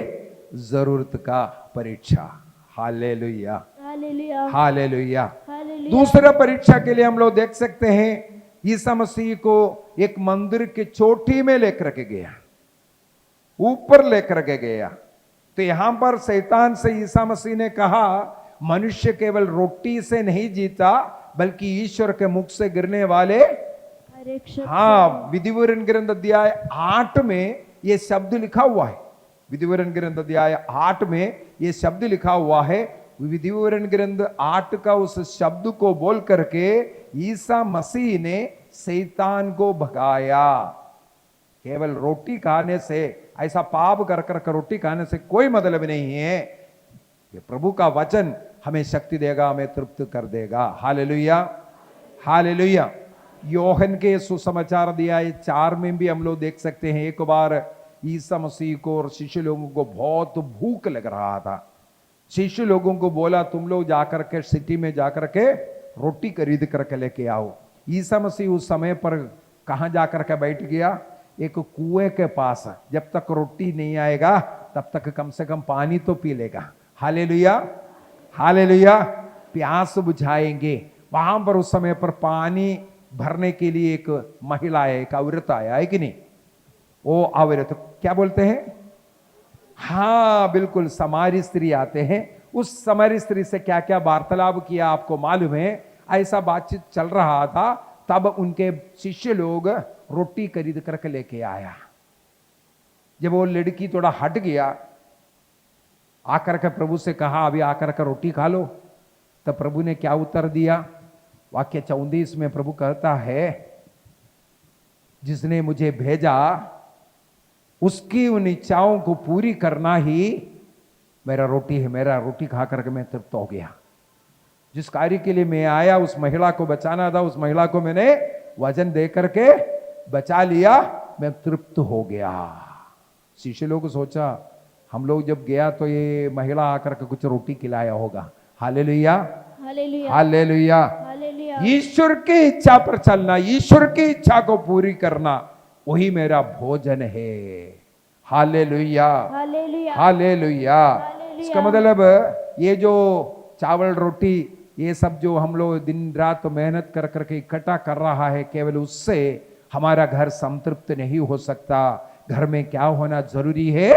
जरूरत का परीक्षा। हालेलुया, हालेलुया, हालेलुया। हालेलुया। दूसरा परीक्षा के लिए हम लोग देख सकते हैं, यीशु मसीह को एक मंदिर की चोटी में लेकर के गया, ऊपर लेकर के गया। तो यहां पर शैतान से यीशु मसीह ने कहा, मनुष्य केवल रोटी से नहीं जीता, बल्कि ईश्वर के मुख से गिरने वाले। हाँ, विधिवरण ग्रंथ अध्याय 8 में यह शब्द लिखा हुआ है। विधिवरण ग्रंथ अध्याय 8 में यह शब्द लिखा हुआ है। विधिवरण ग्रंथ 8 का उस शब्द को बोल करके ईसा मसीह ने शैतान को भगाया। केवल रोटी खाने से, ऐसा पाप कर कर रोटी खाने से कोई मतलब नहीं है। ये प्रभु का वचन हमें शक्ति देगा, हमें तृप्त कर देगा। Hallelujah, hallelujah. योहन के सुसमाचार अध्याय 4 में भी हम लोग देख सकते हैं, एक बार ईसा मसीह को और शिष्य लोगों को बहुत भूख लग रहा था। शिष्य लोगों को बोला, तुम लोग जाकर के सिटी में जाकर के रोटी खरीद करके लेके आओ। ईसा मसीह उस समय पर कहां जाकर के बैठ गया? एक कुएं के पास। जब तक रोटी नहीं आएगा तब तक कम से कम पानी तो पी लेगा। Hallelujah, hallelujah. प्यास बुझाएंगे। वहां पर उस समय पर पानी भरने के लिए एक महिला है, एक औरत आया है कि नहीं? वो औरत क्या बोलते हैं? हाँ बिल्कुल, समारी स्त्री आते हैं। उस समारी स्त्री से क्या क्या वार्तालाप किया आपको मालूम है? ऐसा बातचीत चल रहा था, तब उनके शिष्य लोग रोटी खरीद करके लेके आया। जब वो लड़की थोड़ा हट गया, आकर के प्रभु से कहा, अभी आकर के रोटी खा लो। तब प्रभु ने क्या उत्तर दिया? वाक्य 34 में प्रभु कहता है, जिसने मुझे भेजा उसकी उन इच्छाओं को पूरी करना ही मेरा रोटी है। मेरा रोटी खा करके मैं तृप्त हो गया। जिस कार्य के लिए मैं आया, उस महिला को बचाना था, उस महिला को मैंने वचन दे करके बचा लिया, मैं तृप्त हो गया। शिष्य लोग को सोचा, हम लोग जब गया तो ये महिला आकर के कुछ रोटी खिलाया होगा। हालेलुया, हालेलुया, हालेलुया। हालेलुया, ईश्वर की इच्छा पर चलना, ईश्वर की इच्छा को पूरी करना, वही मेरा भोजन है। हालेलुया, हालेलुया, हालेलुया। हालेलुया। इसका मतलब ये जो चावल रोटी ये सब जो हम लोग दिन रात मेहनत कर करके इकट्ठा कर रहा है, केवल उससे हमारा घर संतृप्त नहीं हो सकता। घर में क्या होना जरूरी है?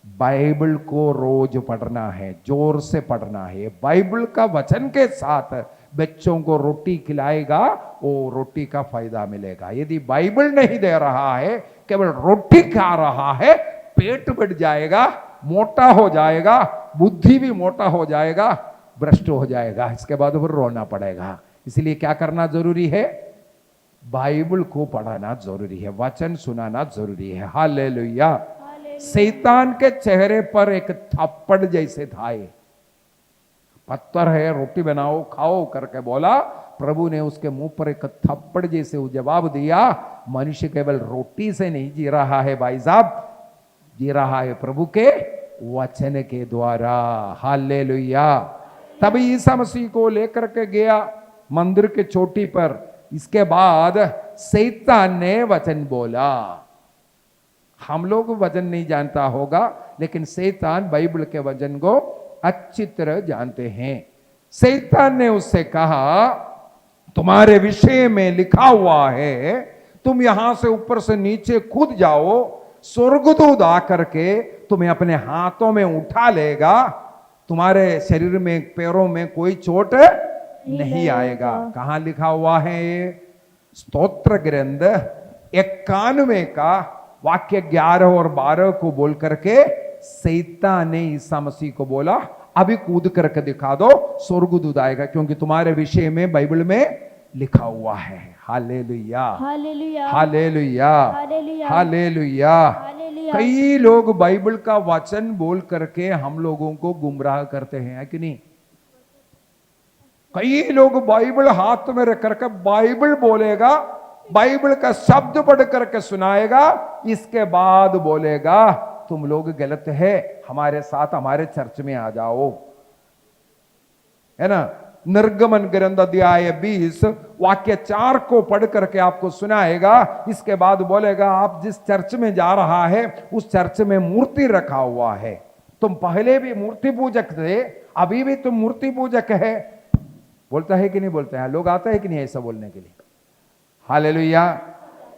बाइबल को रोज पढ़ना है, जोर से पढ़ना है। बाइबल का वचन के साथ बच्चों को रोटी खिलाएगा, वो रोटी का फायदा मिलेगा। यदि बाइबल नहीं दे रहा है, केवल रोटी खा रहा है, पेट बढ़ जाएगा, मोटा हो जाएगा, बुद्धि भी मोटा हो जाएगा, भ्रष्ट हो जाएगा। इसके बाद फिर रोना पड़ेगा। इसलिए क्या करना जरूरी है? बाइबल को पढ़ाना जरूरी है, वचन सुनाना जरूरी है। हालेलुया। शैतान के चेहरे पर एक थप्पड़ जैसे था। ये पत्थर है, रोटी बनाओ खाओ करके बोला, प्रभु ने उसके मुंह पर एक थप्पड़ जैसे जवाब दिया। मनुष्य केवल रोटी से नहीं जी रहा है भाई साहब, जी रहा है प्रभु के वचन के द्वारा। हालेलुया। तभी ईसा मसीह को लेकर के गया मंदिर के चोटी पर। इसके बाद शैतान ने वचन बोला। हम लोग वचन नहीं जानता होगा, लेकिन शैतान बाइबल के वचन को अच्छी तरह जानते हैं। शैतान ने उससे कहा, तुम्हारे विषय में लिखा हुआ है, तुम यहां से ऊपर से नीचे कूद जाओ, स्वर्गदूत आकर के तुम्हें अपने हाथों में उठा लेगा, तुम्हारे शरीर में पैरों में कोई चोट नहीं आएगा। कहां लिखा हुआ है ये? स्तोत्र ग्रंथ 91 का वाक्य 11 और 12 को बोल करके शैतान ने ईसा मसीह को बोला, अभी कूद करके दिखा दो, स्वर्गदूत आएगा, क्योंकि तुम्हारे विषय में बाइबल में लिखा हुआ है। हालेलुया, हालेलुया, हालेलुया, हालेलुया, हालेलुया। हालेलुया। कई लोग बाइबल का वचन बोल करके हम लोगों को गुमराह करते हैं कि नहीं? कई लोग बाइबल हाथ में रख करके बाइबल बोलेगा, बाइबल का शब्द पढ़ करके सुनाएगा, इसके बाद बोलेगा तुम लोग गलत है, हमारे साथ हमारे चर्च में आ जाओ। है ना? निर्गमन ग्रंथ अध्याय 20 वाक्य 4 को पढ़ करके आपको सुनाएगा। इसके बाद बोलेगा आप जिस चर्च में जा रहा है उस चर्च में मूर्ति रखा हुआ है, तुम पहले भी मूर्ति पूजक थे, अभी भी तुम मूर्ति पूजक है। बोलता है कि नहीं बोलता है? लोग आते हैं कि नहीं ऐसा बोलने के लिए? Hallelujah,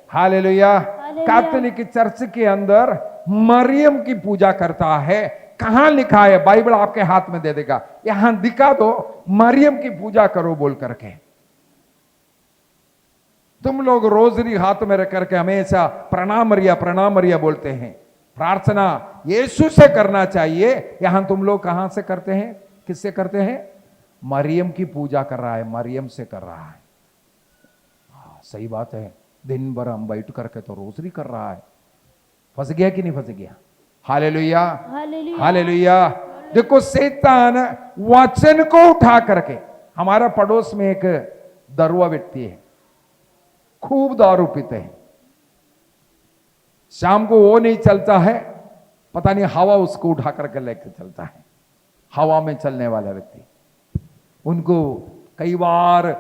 hallelujah. कैथोलिक चर्च के अंदर मरियम की पूजा करता है। कहां लिखा है? बाइबल आपके हाथ में दे देगा, यहां दिखा दो, मरियम की पूजा करो बोल करके। तुम लोग रोजरी हाथ में रख करके हमेशा प्रणाम मरिया बोलते हैं। प्रार्थना यीशु से करना चाहिए, यहां तुम लोग कहां से करते हैं? किससे करते हैं? मरियम की पूजा कर रहा है, मरियम से कर रहा है। सही बात है, दिन भर हम बैठ करके तो रोजरी कर रहा है। फंस गया कि नहीं फंस गया? हालेलुया, हालेलुया, हालेलुया। देखो शैतान वचन को उठा करके, हमारा पड़ोस में एक दरुआ व्यक्ति है, खूब दारू पीते हैं, शाम को वो नहीं चलता है, पता नहीं हवा उसको उठा करके लेके चलता है। हवा में चलने वाला व्यक्ति, उनको कई बार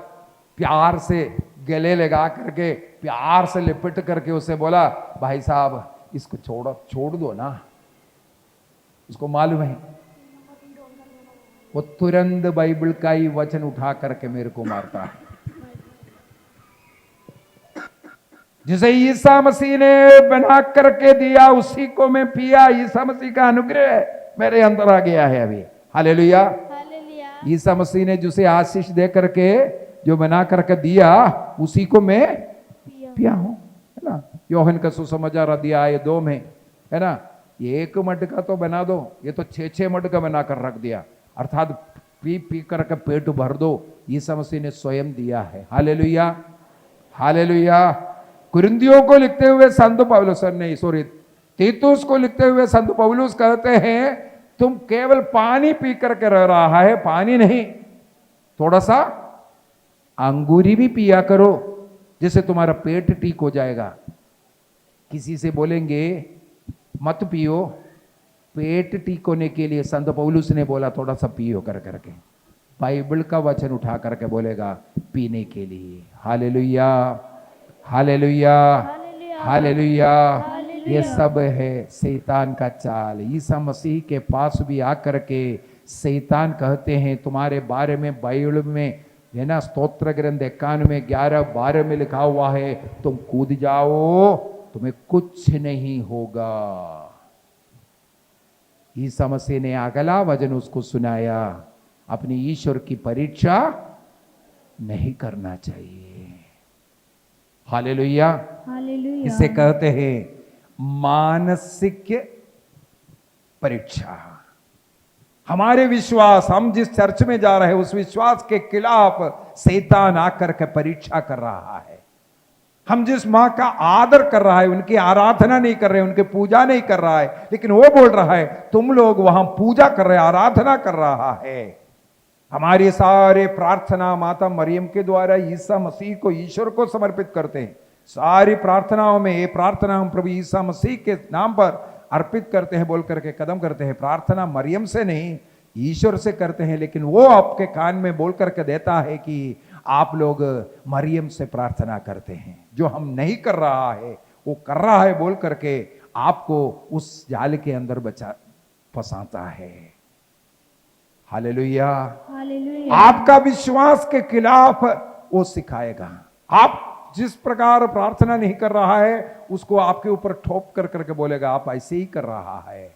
प्यार से गले लगा करके प्यार से लिपट करके उसे बोला, भाई साहब इसको छोड़ दो ना। उसको मालूम है वो तुरंत बाइबल का ही वचन उठा करके मेरे को मारता है। जिसे ईसा मसीह ने बना करके दिया उसी को मैं पिया। ईसा मसीह का अनुग्रह मेरे अंदर आ गया है अभी। Hallelujah, hallelujah. ईसा मसीह ने जिसे आशीष दे करके जो बना करके दिया उसी को मैं पिया हूं, है ना? यूहन्ना का सुसमाचार अध्याय 2 में, है ना, ये एक मटका तो बना दो, ये तो 6 मटका बना कर रख दिया। अर्थात पी पी करके पेट भर दो, ईसा मसीह ने स्वयं दिया है। हालेलुया, हालेलुया। कुरिन्थियों को लिखते हुए संत पौलुस, नहीं सॉरी, तीतुस को लिखते हुए संत पौलुस कहते हैं तुम केवल पानी पी करके रह रहा है, पानी नहीं, थोड़ा सा अंगूरी भी पिया करो जिससे तुम्हारा पेट ठीक हो जाएगा। किसी से बोलेंगे मत पियो, पेट ठीक होने के लिए संत पौलुस ने बोला थोड़ा सा पियो कर करके, बाइबल का वचन उठा करके बोलेगा पीने के लिए। हालेलुया, हालेलुया, हालेलुया। ये सब है शैतान का चाल। ईसा मसीह के पास भी आकर के शैतान कहते हैं तुम्हारे बारे में बाइबल में है ना, स्तोत्र ग्रंथ 91:11-12 में लिखा हुआ है तुम कूद जाओ, तुम्हें कुछ नहीं होगा। ईसा मसीह ने अगला वचन उसको सुनाया, अपनी ईश्वर की परीक्षा नहीं करना चाहिए। हालेलुया, हालेलुया। इसे कहते हैं मानसिक परीक्षा। हमारे विश्वास, हम जिस चर्च में जा रहे हैं उस विश्वास के खिलाफ शैतान आकर के परीक्षा कर रहा है। हम जिस मां का आदर कर रहा है, उनकी आराधना नहीं कर रहे, उनकी पूजा नहीं कर रहा है, लेकिन वो बोल रहा है तुम लोग वहां पूजा कर रहे, आराधना कर रहा है। हमारी सारे प्रार्थना माता मरियम के द्वारा ईसा मसीह को, ईश्वर को समर्पित करते हैं। सारी प्रार्थनाओं में ये प्रार्थना हम प्रभु ईसा मसीह के नाम पर अर्पित करते हैं बोल करके कदम करते हैं। प्रार्थना मरियम से नहीं, ईश्वर से करते हैं, लेकिन वो आपके कान में बोल करके देता है कि आप लोग मरियम से प्रार्थना करते हैं। जो हम नहीं कर रहा है वो कर रहा है बोल करके आपको उस जाल के अंदर फंसाता है। हालेलुया, हालेलुया। आपका विश्वास के खिलाफ वो सिखाएगा। आप जिस प्रकार प्रार्थना नहीं कर रहा है उसको आपके ऊपर ठोप कर करके बोलेगा आप ऐसे ही कर रहा है।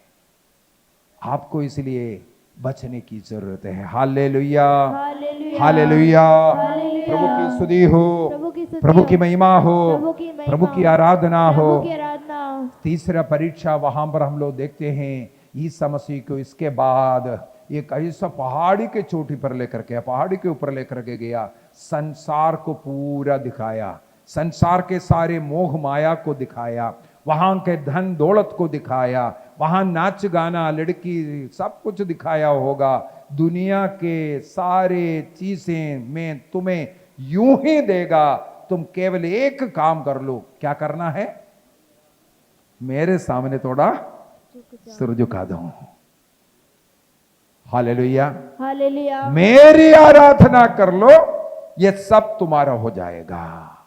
आपको इसलिए बचने की जरूरत है। हालेलुया, हालेलुया, हालेलुया। हालेलुया। प्रभु की स्तुति हो, प्रभु की स्तुति प्रभु की हो, महिमा हो, प्रभु की महिमा प्रभु की हो, आराधना हो। प्रभु की आराधना हो। तीसरा परीक्षा वहां पर हम लोग देखते हैं ईसा मसीह को इसके बाद एक ऐसा पहाड़ी के चोटी पर लेकर के, पहाड़ी के ऊपर लेकर के गया, संसार को पूरा दिखाया, संसार के सारे मोह माया को दिखाया, वहां के धन दौलत को दिखाया, वहां नाच गाना लड़की सब कुछ दिखाया होगा। दुनिया के सारे चीजें में तुम्हें यूं ही देगा, तुम केवल एक काम कर लो। क्या करना है? मेरे सामने थोड़ा सिर झुका दो। Hallelujah, hallelujah. मेरी आराधना कर लो, ये सब तुम्हारा हो जाएगा।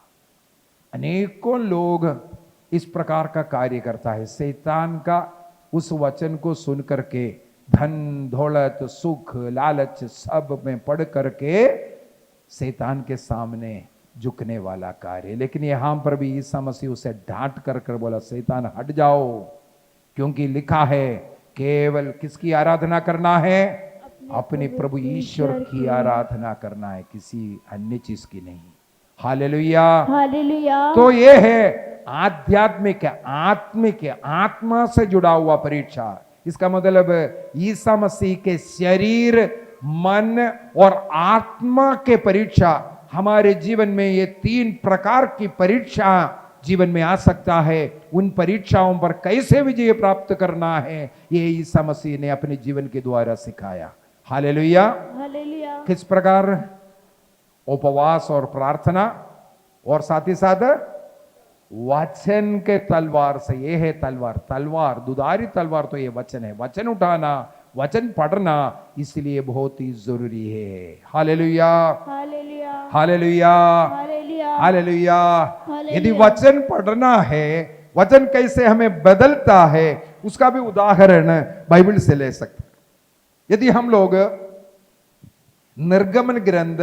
अनेकों लोग इस प्रकार का कार्य करता है। शैतान का उस वचन को सुन करके धन दौलत सुख लालच सब में पड़ करके शैतान के सामने झुकने वाला कार्य। लेकिन यहां पर भी ईसा मसीह उसे डांट कर कर बोला शैतान हट जाओ, क्योंकि लिखा है केवल किसकी आराधना करना है? अपने प्रभु ईश्वर की आराधना करना है, किसी अन्य चीज की नहीं। Hallelujah, hallelujah. तो ये है आध्यात्मिक, आत्मिक, आत्मा से जुड़ा हुआ परीक्षा। इसका मतलब ईसा मसीह के शरीर मन और आत्मा के परीक्षा हमारे जीवन में, ये 3 प्रकार की परीक्षा जीवन में आ सकता है। उन परीक्षाओं पर कैसे विजय प्राप्त करना है ये ईसा मसीह ने अपने जीवन के द्वारा सिखाया। Hallelujah, hallelujah. किस प्रकार? उपवास और प्रार्थना, और साथ ही साथ वचन के तलवार से। ये है तलवार, तलवार दुधारी तलवार तो ये वचन है। वचन उठाना, वचन पढ़ना इसलिए बहुत ही जरूरी है। हालेलुया, हालेलुया, हालेलुया, हालेलुया, हालेलुया। हालेलुया। यदि वचन पढ़ना है, वचन कैसे हमें बदलता है उसका भी उदाहरण बाइबल से ले सकते हैं। यदि हम लोग निर्गमन ग्रंथ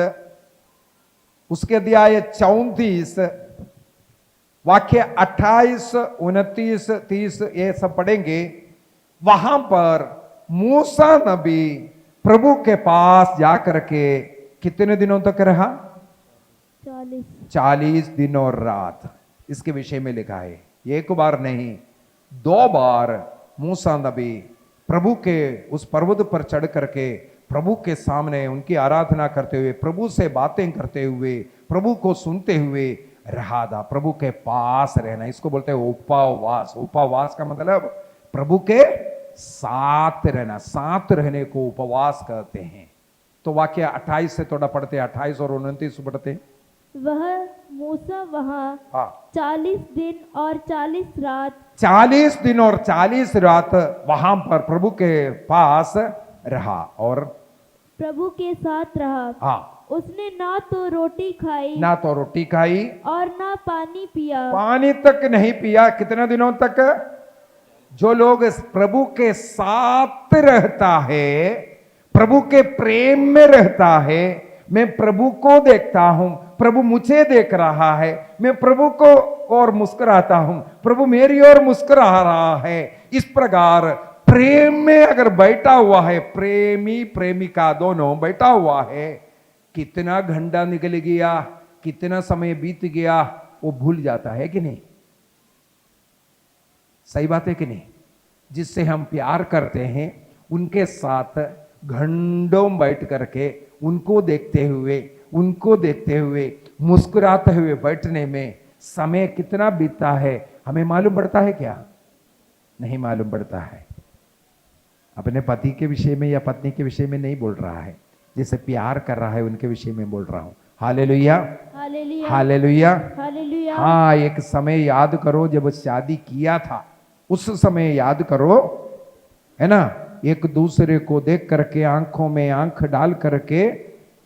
उसके अध्याय 34 वाक्य 28, 29, 30 ये सब पढ़ेंगे, वहां पर मूसा नबी प्रभु के पास जाकर के कितने दिनों तक रहा? 40 दिन और रात। इसके विषय में लिखा है, एक बार नहीं 2 बार मूसा नबी प्रभु के उस पर्वत पर चढ़ करके प्रभु के सामने उनकी आराधना करते हुए, प्रभु से बातें करते हुए, प्रभु को सुनते हुए रहा था। प्रभु के पास रहना, इसको बोलते हैं उपवास। उपवास का मतलब प्रभु के साथ रहना, साथ रहने को उपवास कहते हैं। तो वाक्य 28 से थोड़ा पढ़ते हैं, 28 और 29 पढ़ते हैं। वह मूसा वहाँ हाँ, 40 दिन और 40 रात 40 दिन और 40 रात वहां पर प्रभु के पास रहा और प्रभु के साथ रहा। हाँ, उसने ना तो रोटी खाई ना तो रोटी खाई और ना पानी पिया। पानी तक नहीं पिया। कितने दिनों तक? जो लोग इस प्रभु के साथ रहता है, प्रभु के प्रेम में रहता है, मैं प्रभु को देखता हूं, प्रभु मुझे देख रहा है, मैं प्रभु को और मुस्कुराता हूं, प्रभु मेरी ओर मुस्कुरा रहा है। इस प्रकार प्रेम में अगर बैठा हुआ है, प्रेमी प्रेमिका दोनों बैठा हुआ है, कितना घंटा निकल गया, कितना समय बीत गया, वो भूल जाता है कि नहीं? सही बात है कि नहीं? जिससे हम प्यार करते हैं उनके साथ घंटों बैठ करके उनको देखते हुए मुस्कुराते हुए बैठने में समय कितना बीतता है हमें मालूम पड़ता है क्या? नहीं मालूम पड़ता है। अपने पति के विषय में या पत्नी के विषय में नहीं बोल रहा है, जिसे प्यार कर रहा है उनके विषय में बोल रहा हूं। हालेलुया, हालेलुया, हालेलुया, हालेलुया। हाँ, एक समय याद करो जब शादी किया था, उस समय याद करो, है ना? एक दूसरे को देख करके आंखों में आंख डाल करके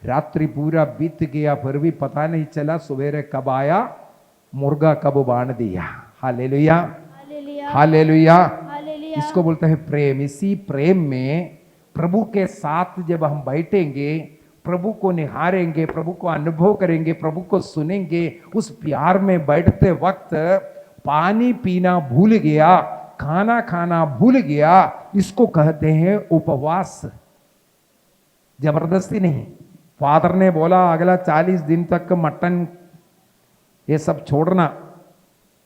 रात्रि पूरा बीत गया, फिर भी पता नहीं चला सवेरे कब आया, मुर्गा कब बांध दिया। हालेलुया, हालेलुया, हालेलुया। हालेलुया। इसको बोलते हैं प्रेम। इसी प्रेम में प्रभु के साथ जब हम बैठेंगे, प्रभु को निहारेंगे, प्रभु को अनुभव करेंगे, प्रभु को सुनेंगे, उस प्यार में बैठते वक्त पानी पीना भूल गया, खाना खाना भूल गया, इसको कहते हैं उपवास। जबरदस्ती नहीं। फादर ने बोला अगला 40 दिन तक मटन ये सब छोड़ना,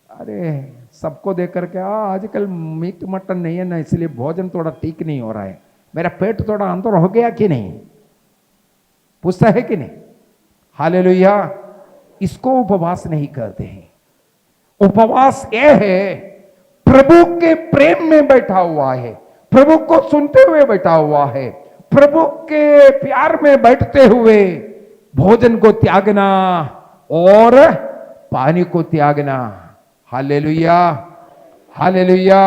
अरे सबको देख करके आजकल मीट मटन नहीं है ना, इसलिए भोजन थोड़ा ठीक नहीं हो रहा है, मेरा पेट थोड़ा अंदर हो गया कि नहीं, पूछता है कि नहीं? हालेलुया। इसको उपवास नहीं कहते हैं। उपवास यह है प्रभु के प्रेम में बैठा हुआ है, प्रभु को सुनते हुए बैठा हुआ है, प्रभु के प्यार में बैठते हुए भोजन को त्यागना और पानी को त्यागना। Hallelujah, hallelujah.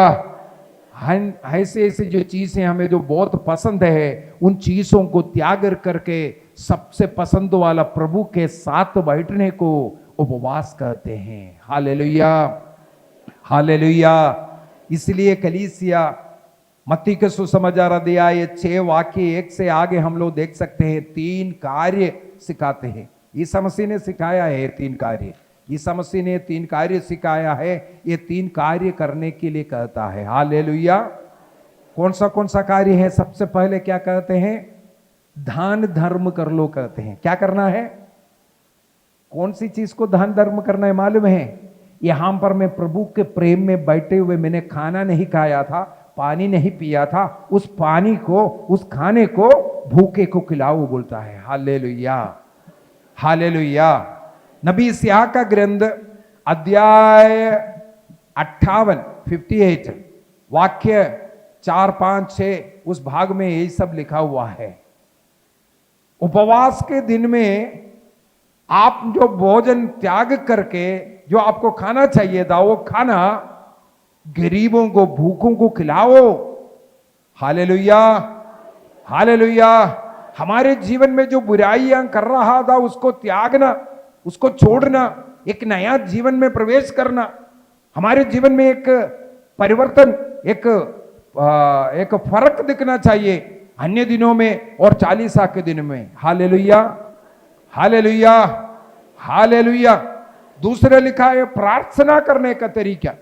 ऐसे ऐसे जो चीजें हमें जो बहुत पसंद है, उन चीजों को त्याग करके सबसे पसंद वाला प्रभु के साथ बैठने को उपवास कहते हैं। Hallelujah, hallelujah. इसलिए कलीसिया मत्ती के सुसमाचार अध्याय 6 वाक्य 1 से आगे हम लोग देख सकते हैं 3 कार्य सिखाते हैं। यीशु मसीह ने सिखाया है 3 कार्य। यीशु मसीह ने 3 कार्य सिखाया है, ये 3 कार्य करने के लिए कहता है। हालेलुया। कौन सा कार्य है? सबसे पहले क्या कहते हैं? दान धर्म कर लो कहते हैं। क्या करना है? कौन सी चीज को दान धर्म करना है मालूम है? यहां पर मैं प्रभु के प्रेम में बैठे हुए, मैंने खाना नहीं खाया था, पानी नहीं पिया था, उस पानी को, उस खाने को भूखे को खिलाओ बोलता है। हालेलुया, हालेलुया। नबी यशायाह का ग्रंथ अध्याय 58 वाक्य 4, 5, 6 उस भाग में यही सब लिखा हुआ है। उपवास के दिन में आप जो भोजन त्याग करके जो आपको खाना चाहिए था वो खाना गरीबों को, भूखों को खिलाओ। Hallelujah, hallelujah. हमारे जीवन में जो बुराइयां कर रहा था उसको त्यागना, उसको छोड़ना, एक नया जीवन में प्रवेश करना। हमारे जीवन में एक परिवर्तन, एक फर्क दिखना चाहिए अन्य दिनों में और 40 के दिन में। हालेलुया, हालेलुया, हालेलुया। दूसरा लिखा है प्रार्थना करने का तरीका।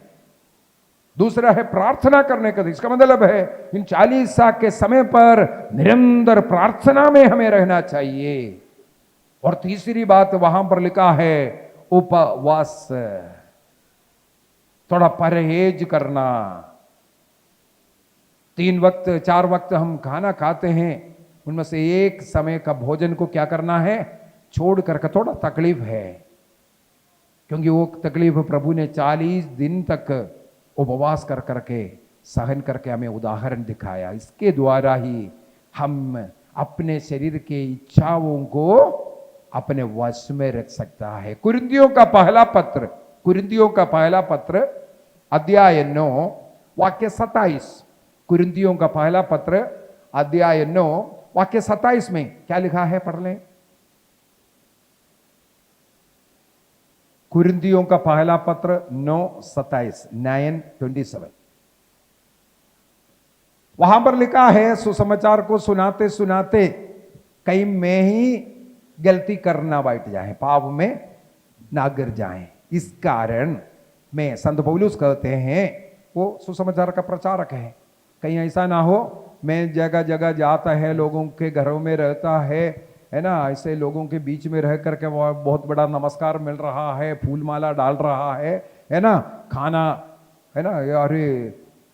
दूसरा है प्रार्थना करने का। इसका मतलब है इन 40 के समय पर निरंतर प्रार्थना में हमें रहना चाहिए। और तीसरी बात वहां पर लिखा है उपवास, थोड़ा परहेज करना। 3 वक्त 4 वक्त हम खाना खाते हैं, उनमें से एक समय का भोजन को क्या करना है, छोड़ करके। थोड़ा तकलीफ है, क्योंकि वो तकलीफ प्रभु ने 40 दिन तक उपवास कर करके सहन करके हमें उदाहरण दिखाया। इसके द्वारा ही हम अपने शरीर के इच्छाओं को अपने वश में रख सकता है। कुरिन्थियों का पहला पत्र अध्याय 9 वाक्य 27। कुरिन्थियों का पहला पत्र अध्याय 9 वाक्य 27 में क्या लिखा है, पढ़ लें। कुरिन्थियों का पहला पत्र 9:27, 9:27। वहां पर लिखा है, सुसमाचार को सुनाते सुनाते कहीं में ही गलती करना बैठ जाए, पाप में ना गिर जाए। इस कारण में संत पौलुस कहते हैं, वो सुसमाचार का प्रचारक है, कहीं ऐसा ना हो मैं जगह जगह जाता है, लोगों के घरों में रहता है ना, ऐसे लोगों के बीच में रह करके बहुत बड़ा नमस्कार मिल रहा है, फूल माला डाल रहा है ना, खाना है ना, अरे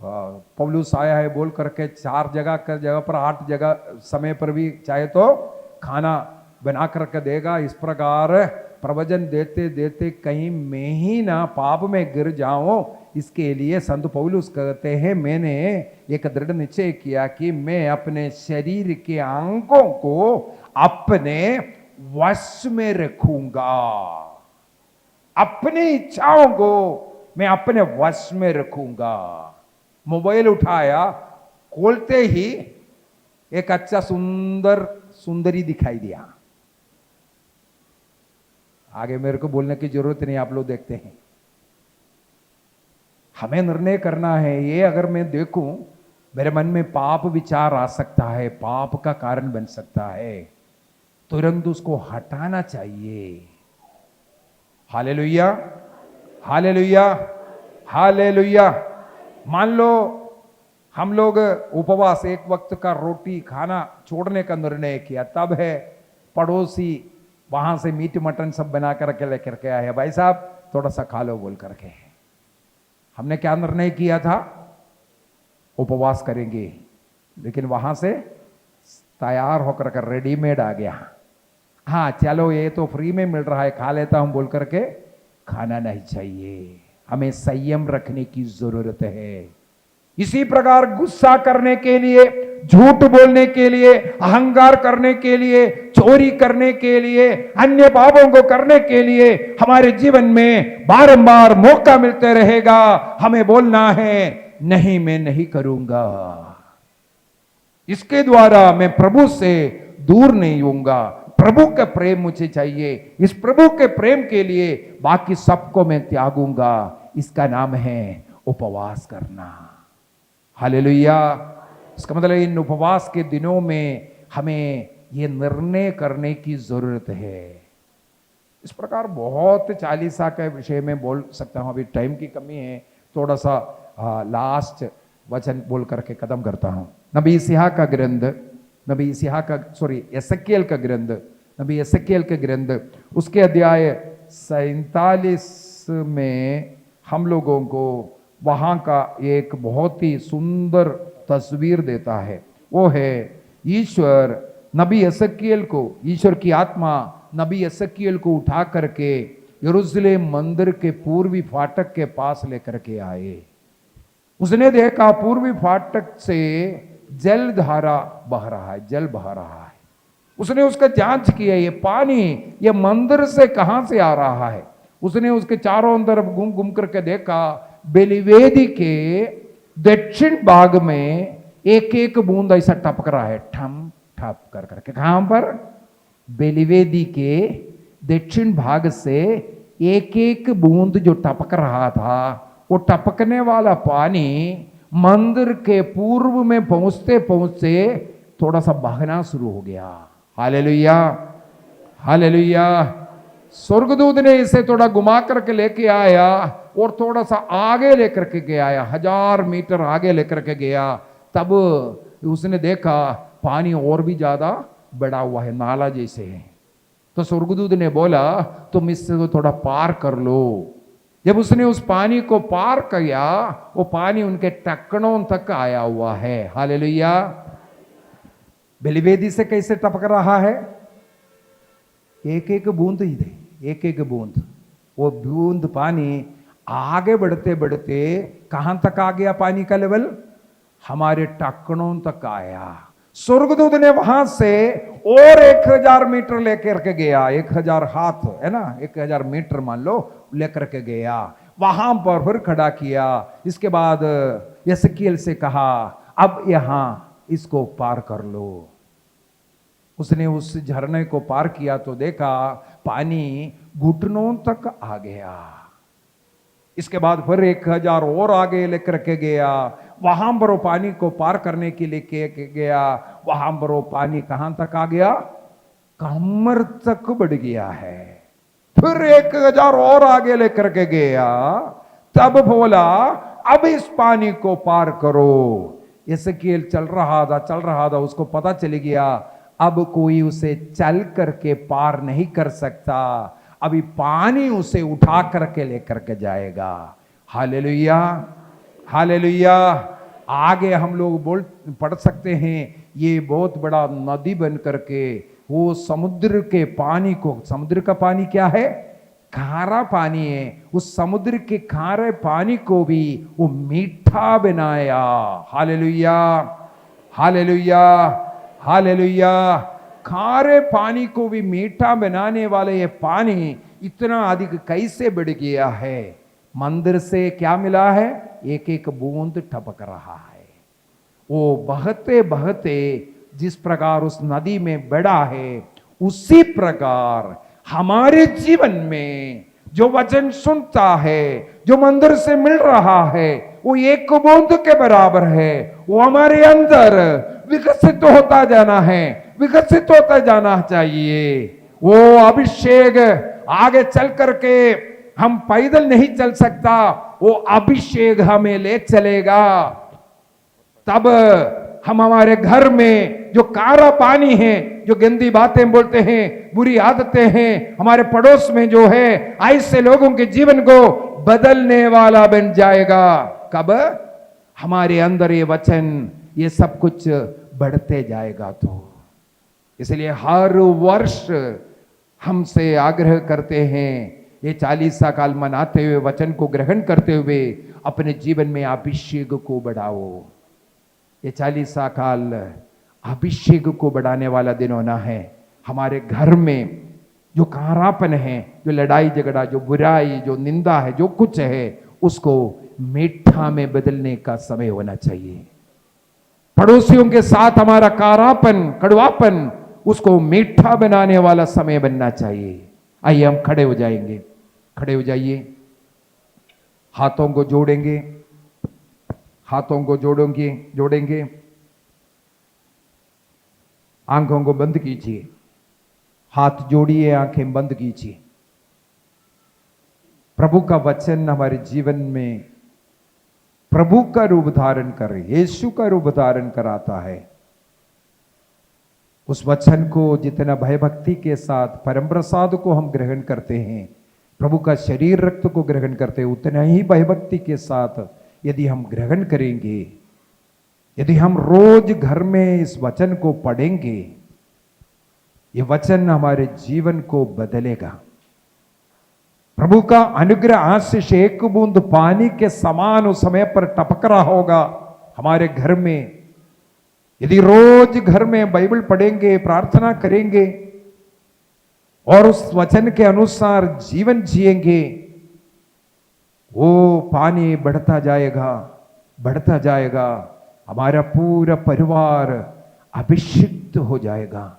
पौलुस आया है बोल करके 4 जगह पर 8 जगह समय पर भी चाहे तो खाना बना करके देगा। इस प्रकार प्रवचन देते देते कहीं मैं ही ना पाप में गिर जाऊं, इसके लिए संत पौलुस कहते हैं, मैंने एक दृढ़ निश्चय किया कि मैं अपने शरीर के अंगों को अपने वश में रखूंगा। अपनी इच्छाओं को मैं अपने वश में रखूंगा। मोबाइल उठाया, खोलते ही एक अच्छा सुंदरी दिखाई दिया। आगे मेरे को बोलने की जरूरत नहीं, आप लोग देखते हैं। हमें निर्णय करना है, ये अगर मैं देखूं मेरे मन में पाप विचार आ सकता है, पाप का कारण बन सकता है, तुरंत उसको हटाना चाहिए। हालेलुया, हालेलुया, हालेलुया। मान लो हम लोग उपवास, एक वक्त का रोटी खाना छोड़ने का निर्णय किया, तब है पड़ोसी वहां से मीट मटन सब बना करके लेकर के आया, भाई साहब थोड़ा सा खा लो बोल करके। हमने क्या निर्णय किया था, उपवास करेंगे, लेकिन वहां से तैयार होकर कर रेडीमेड आ गया। हाँ चलो ये तो फ्री में मिल रहा है, खा लेता हूं बोल करके खाना नहीं चाहिए। हमें संयम रखने की जरूरत है। इसी प्रकार गुस्सा करने के लिए, झूठ बोलने के लिए, अहंकार करने के लिए, चोरी करने के लिए, अन्य पापों को करने के लिए हमारे जीवन में बारंबार मौका मिलते रहेगा। हमें बोलना है, नहीं मैं नहीं करूंगा। इसके द्वारा मैं प्रभु से दूर नहीं होऊंगा। प्रभु का प्रेम मुझे चाहिए, इस प्रभु के प्रेम के लिए बाकी सबको मैं त्यागूंगा। इसका नाम है उपवास करना। हालेलुया। इसका मतलब इन उपवास के दिनों में हमें ये निर्णय करने की जरूरत है। इस प्रकार बहुत 40 के विषय में बोल सकता हूं, अभी टाइम की कमी है, थोड़ा सा लास्ट वचन बोल करके खत्म करता हूं। नबी इसहाक का ग्रंथ, नबी एसेकिएल का ग्रंथ, उसके अध्याय 47 में हम लोगों को वहां का एक बहुत ही सुंदर तस्वीर देता है। वो है ईश्वर नबी एसेकिएल को, ईश्वर की आत्मा नबी एसेकिएल को उठा करके यरूशलेम मंदिर के पूर्वी फाटक के पास लेकर के आए। उसने देखा पूर्वी फाटक से जल धारा बह रहा है, जल बह रहा है। उसने उसका जांच किया, ये पानी ये मंदिर से कहां से आ रहा है। उसने उसके चारों तरफ घूम घूम करके देखा, बेलिवेदी के दक्षिण भाग में एक एक बूंद ऐसा टपक रहा है, ठम ठप कर करके। कहां पर? बेलिवेदी के दक्षिण भाग से एक एक बूंद जो टपक रहा था, वो टपकने वाला पानी मंदिर के पूर्व में पहुंचते पहुंचते थोड़ा सा बहना शुरू हो गया। Hallelujah, hallelujah. स्वर्गदूत ने इसे थोड़ा घुमा करके लेके आया और थोड़ा सा आगे लेकर के गया, 1000 मीटर आगे लेकर के गया। तब उसने देखा पानी और भी ज्यादा बढ़ा हुआ है, नाला जैसे है। तो स्वर्गदूत ने बोला तुम इससे थोड़ा पार कर लो। जब उसने उस पानी को पार किया, वो पानी उनके टक्कनों तक आया हुआ है। हालेलुया। बलिवेदी से कैसे टपक रहा है? एक एक बूंद ही दे, एक एक बूंद। वो बूंद पानी आगे बढ़ते बढ़ते कहां तक आ गया? पानी का लेवल हमारे टक्कनों तक आया। स्वर्गदूत ने वहां से और 1000 मीटर लेकर के गया, 1000 हाथ है ना, 1000 मीटर मान लो, लेकर के गया, वहां पर फिर खड़ा किया। इसके बाद यस्कीएल से कहा अब यहां इसको पार कर लो। उसने उस झरने को पार किया तो देखा पानी घुटनों तक आ गया। इसके बाद फिर 1000 और आगे लेकर के गया, वहां पर वो पानी को पार करने के लिए गया, वहां पर वो पानी कहां तक आ गया? कमर तक बढ़ गया है। फिर 1000 और आगे लेकर के गया, तब बोला अब इस पानी को पार करो। यस्कीएल चल रहा था, उसको पता चल गया अब कोई उसे चल करके पार नहीं कर सकता, अभी पानी उसे उठा करके लेकर के जाएगा। Hallelujah, hallelujah. आगे हम लोग पढ़ सकते हैं, ये बहुत बड़ा नदी बन करके वो समुद्र के पानी को, समुद्र का पानी क्या है? खारा पानी है। उस समुद्र के खारे पानी को भी वो मीठा बनाया। हालेलुया, हालेलुया, हालेलुया। खारे पानी को भी मीठा बनाने वाले ये पानी इतना अधिक कैसे बढ़ गया है? मंदिर से क्या मिला है? एक एक बूंद टपक रहा है। वो बहते बहते जिस प्रकार उस नदी में बढ़ा है, उसी प्रकार हमारे जीवन में जो वचन सुनता है, जो मंदिर से मिल रहा है, वो एक बूंद के बराबर है। वो हमारे अंदर विकसित होता जाना है, विकसित होता जाना चाहिए। वो अभिषेक आगे चल करके हम पैदल नहीं चल सकता, वो अभिषेक हमें ले चलेगा। तब हम हमारे घर में जो कारा पानी है, जो गंदी बातें बोलते हैं, बुरी आदतें हैं, हमारे पड़ोस में जो है, ऐसे लोगों के जीवन को बदलने वाला बन जाएगा। कब? हमारे अंदर ये वचन, ये सब कुछ बढ़ते जाएगा। तो इसलिए हर वर्ष हमसे आग्रह करते हैं, ये 40 काल मनाते हुए, वचन को ग्रहण करते हुए अपने जीवन में अभिषेक को बढ़ाओ। ये 40 काल अभिषेक को बढ़ाने वाला दिन होना है। हमारे घर में जो कारापन है, जो लड़ाई झगड़ा, जो बुराई, जो निंदा है, जो कुछ है, उसको मीठा में बदलने का समय होना चाहिए। पड़ोसियों के साथ हमारा कारापन, कड़वापन, उसको मीठा बनाने वाला समय बनना चाहिए। आइए हम खड़े हो जाएंगे, खड़े हो जाइए, हाथों को जोड़ेंगे, हाथों को जोड़ेंगे, आंखों को बंद कीजिए, हाथ जोड़िए, आंखें बंद कीजिए। प्रभु का वचन हमारे जीवन में प्रभु का रूप धारण करे, यीशु का रूप धारण कराता है। उस वचन को जितना भयभक्ति के साथ परम प्रसाद को हम ग्रहण करते हैं, प्रभु का शरीर रक्त को ग्रहण करते हैं, उतना ही भयभक्ति के साथ यदि हम ग्रहण करेंगे, यदि हम रोज घर में इस वचन को पढ़ेंगे, ये वचन हमारे जीवन को बदलेगा। प्रभु का अनुग्रह आशीष एक बूंद पानी के समान उस समय पर टपक रहा होगा हमारे घर में। यदि रोज घर में बाइबल पढ़ेंगे, प्रार्थना करेंगे और उस वचन के अनुसार जीवन जिएंगे, वो पानी बढ़ता जाएगा, बढ़ता जाएगा। हमारा पूरा परिवार अभिषिक्त हो जाएगा,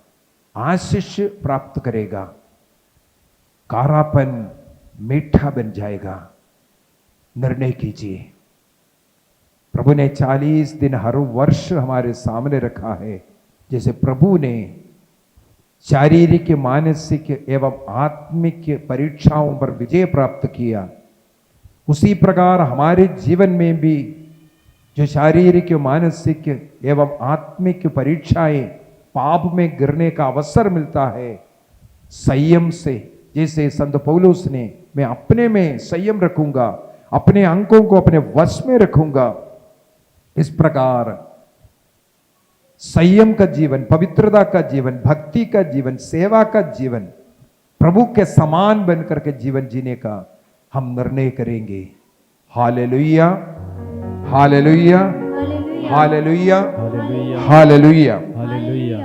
आशीष प्राप्त करेगा, कारापन मीठा बन जाएगा। निर्णय कीजिए। प्रभु ने 40 दिन हर वर्ष हमारे सामने रखा है। जैसे प्रभु ने शारीरिक, मानसिक एवं आत्मिक परीक्षाओं पर विजय प्राप्त किया, उसी प्रकार हमारे जीवन में भी जो शारीरिक, मानसिक एवं आत्मिक परीक्षाएं, पाप में गिरने का अवसर मिलता है, संयम से, जैसे संत पौलुस ने, मैं अपने में संयम रखूंगा, अपने अंकों को अपने वश में रखूंगा, इस प्रकार संयम का जीवन, पवित्रता का जीवन, भक्ति का जीवन, सेवा का जीवन, प्रभु के समान बनकर के जीवन जीने का हम निर्णय करेंगे। हालेलुया, हालेलुया, हालेलुया हालेलुया, हालेलुया हालेलुया। हालेलुया।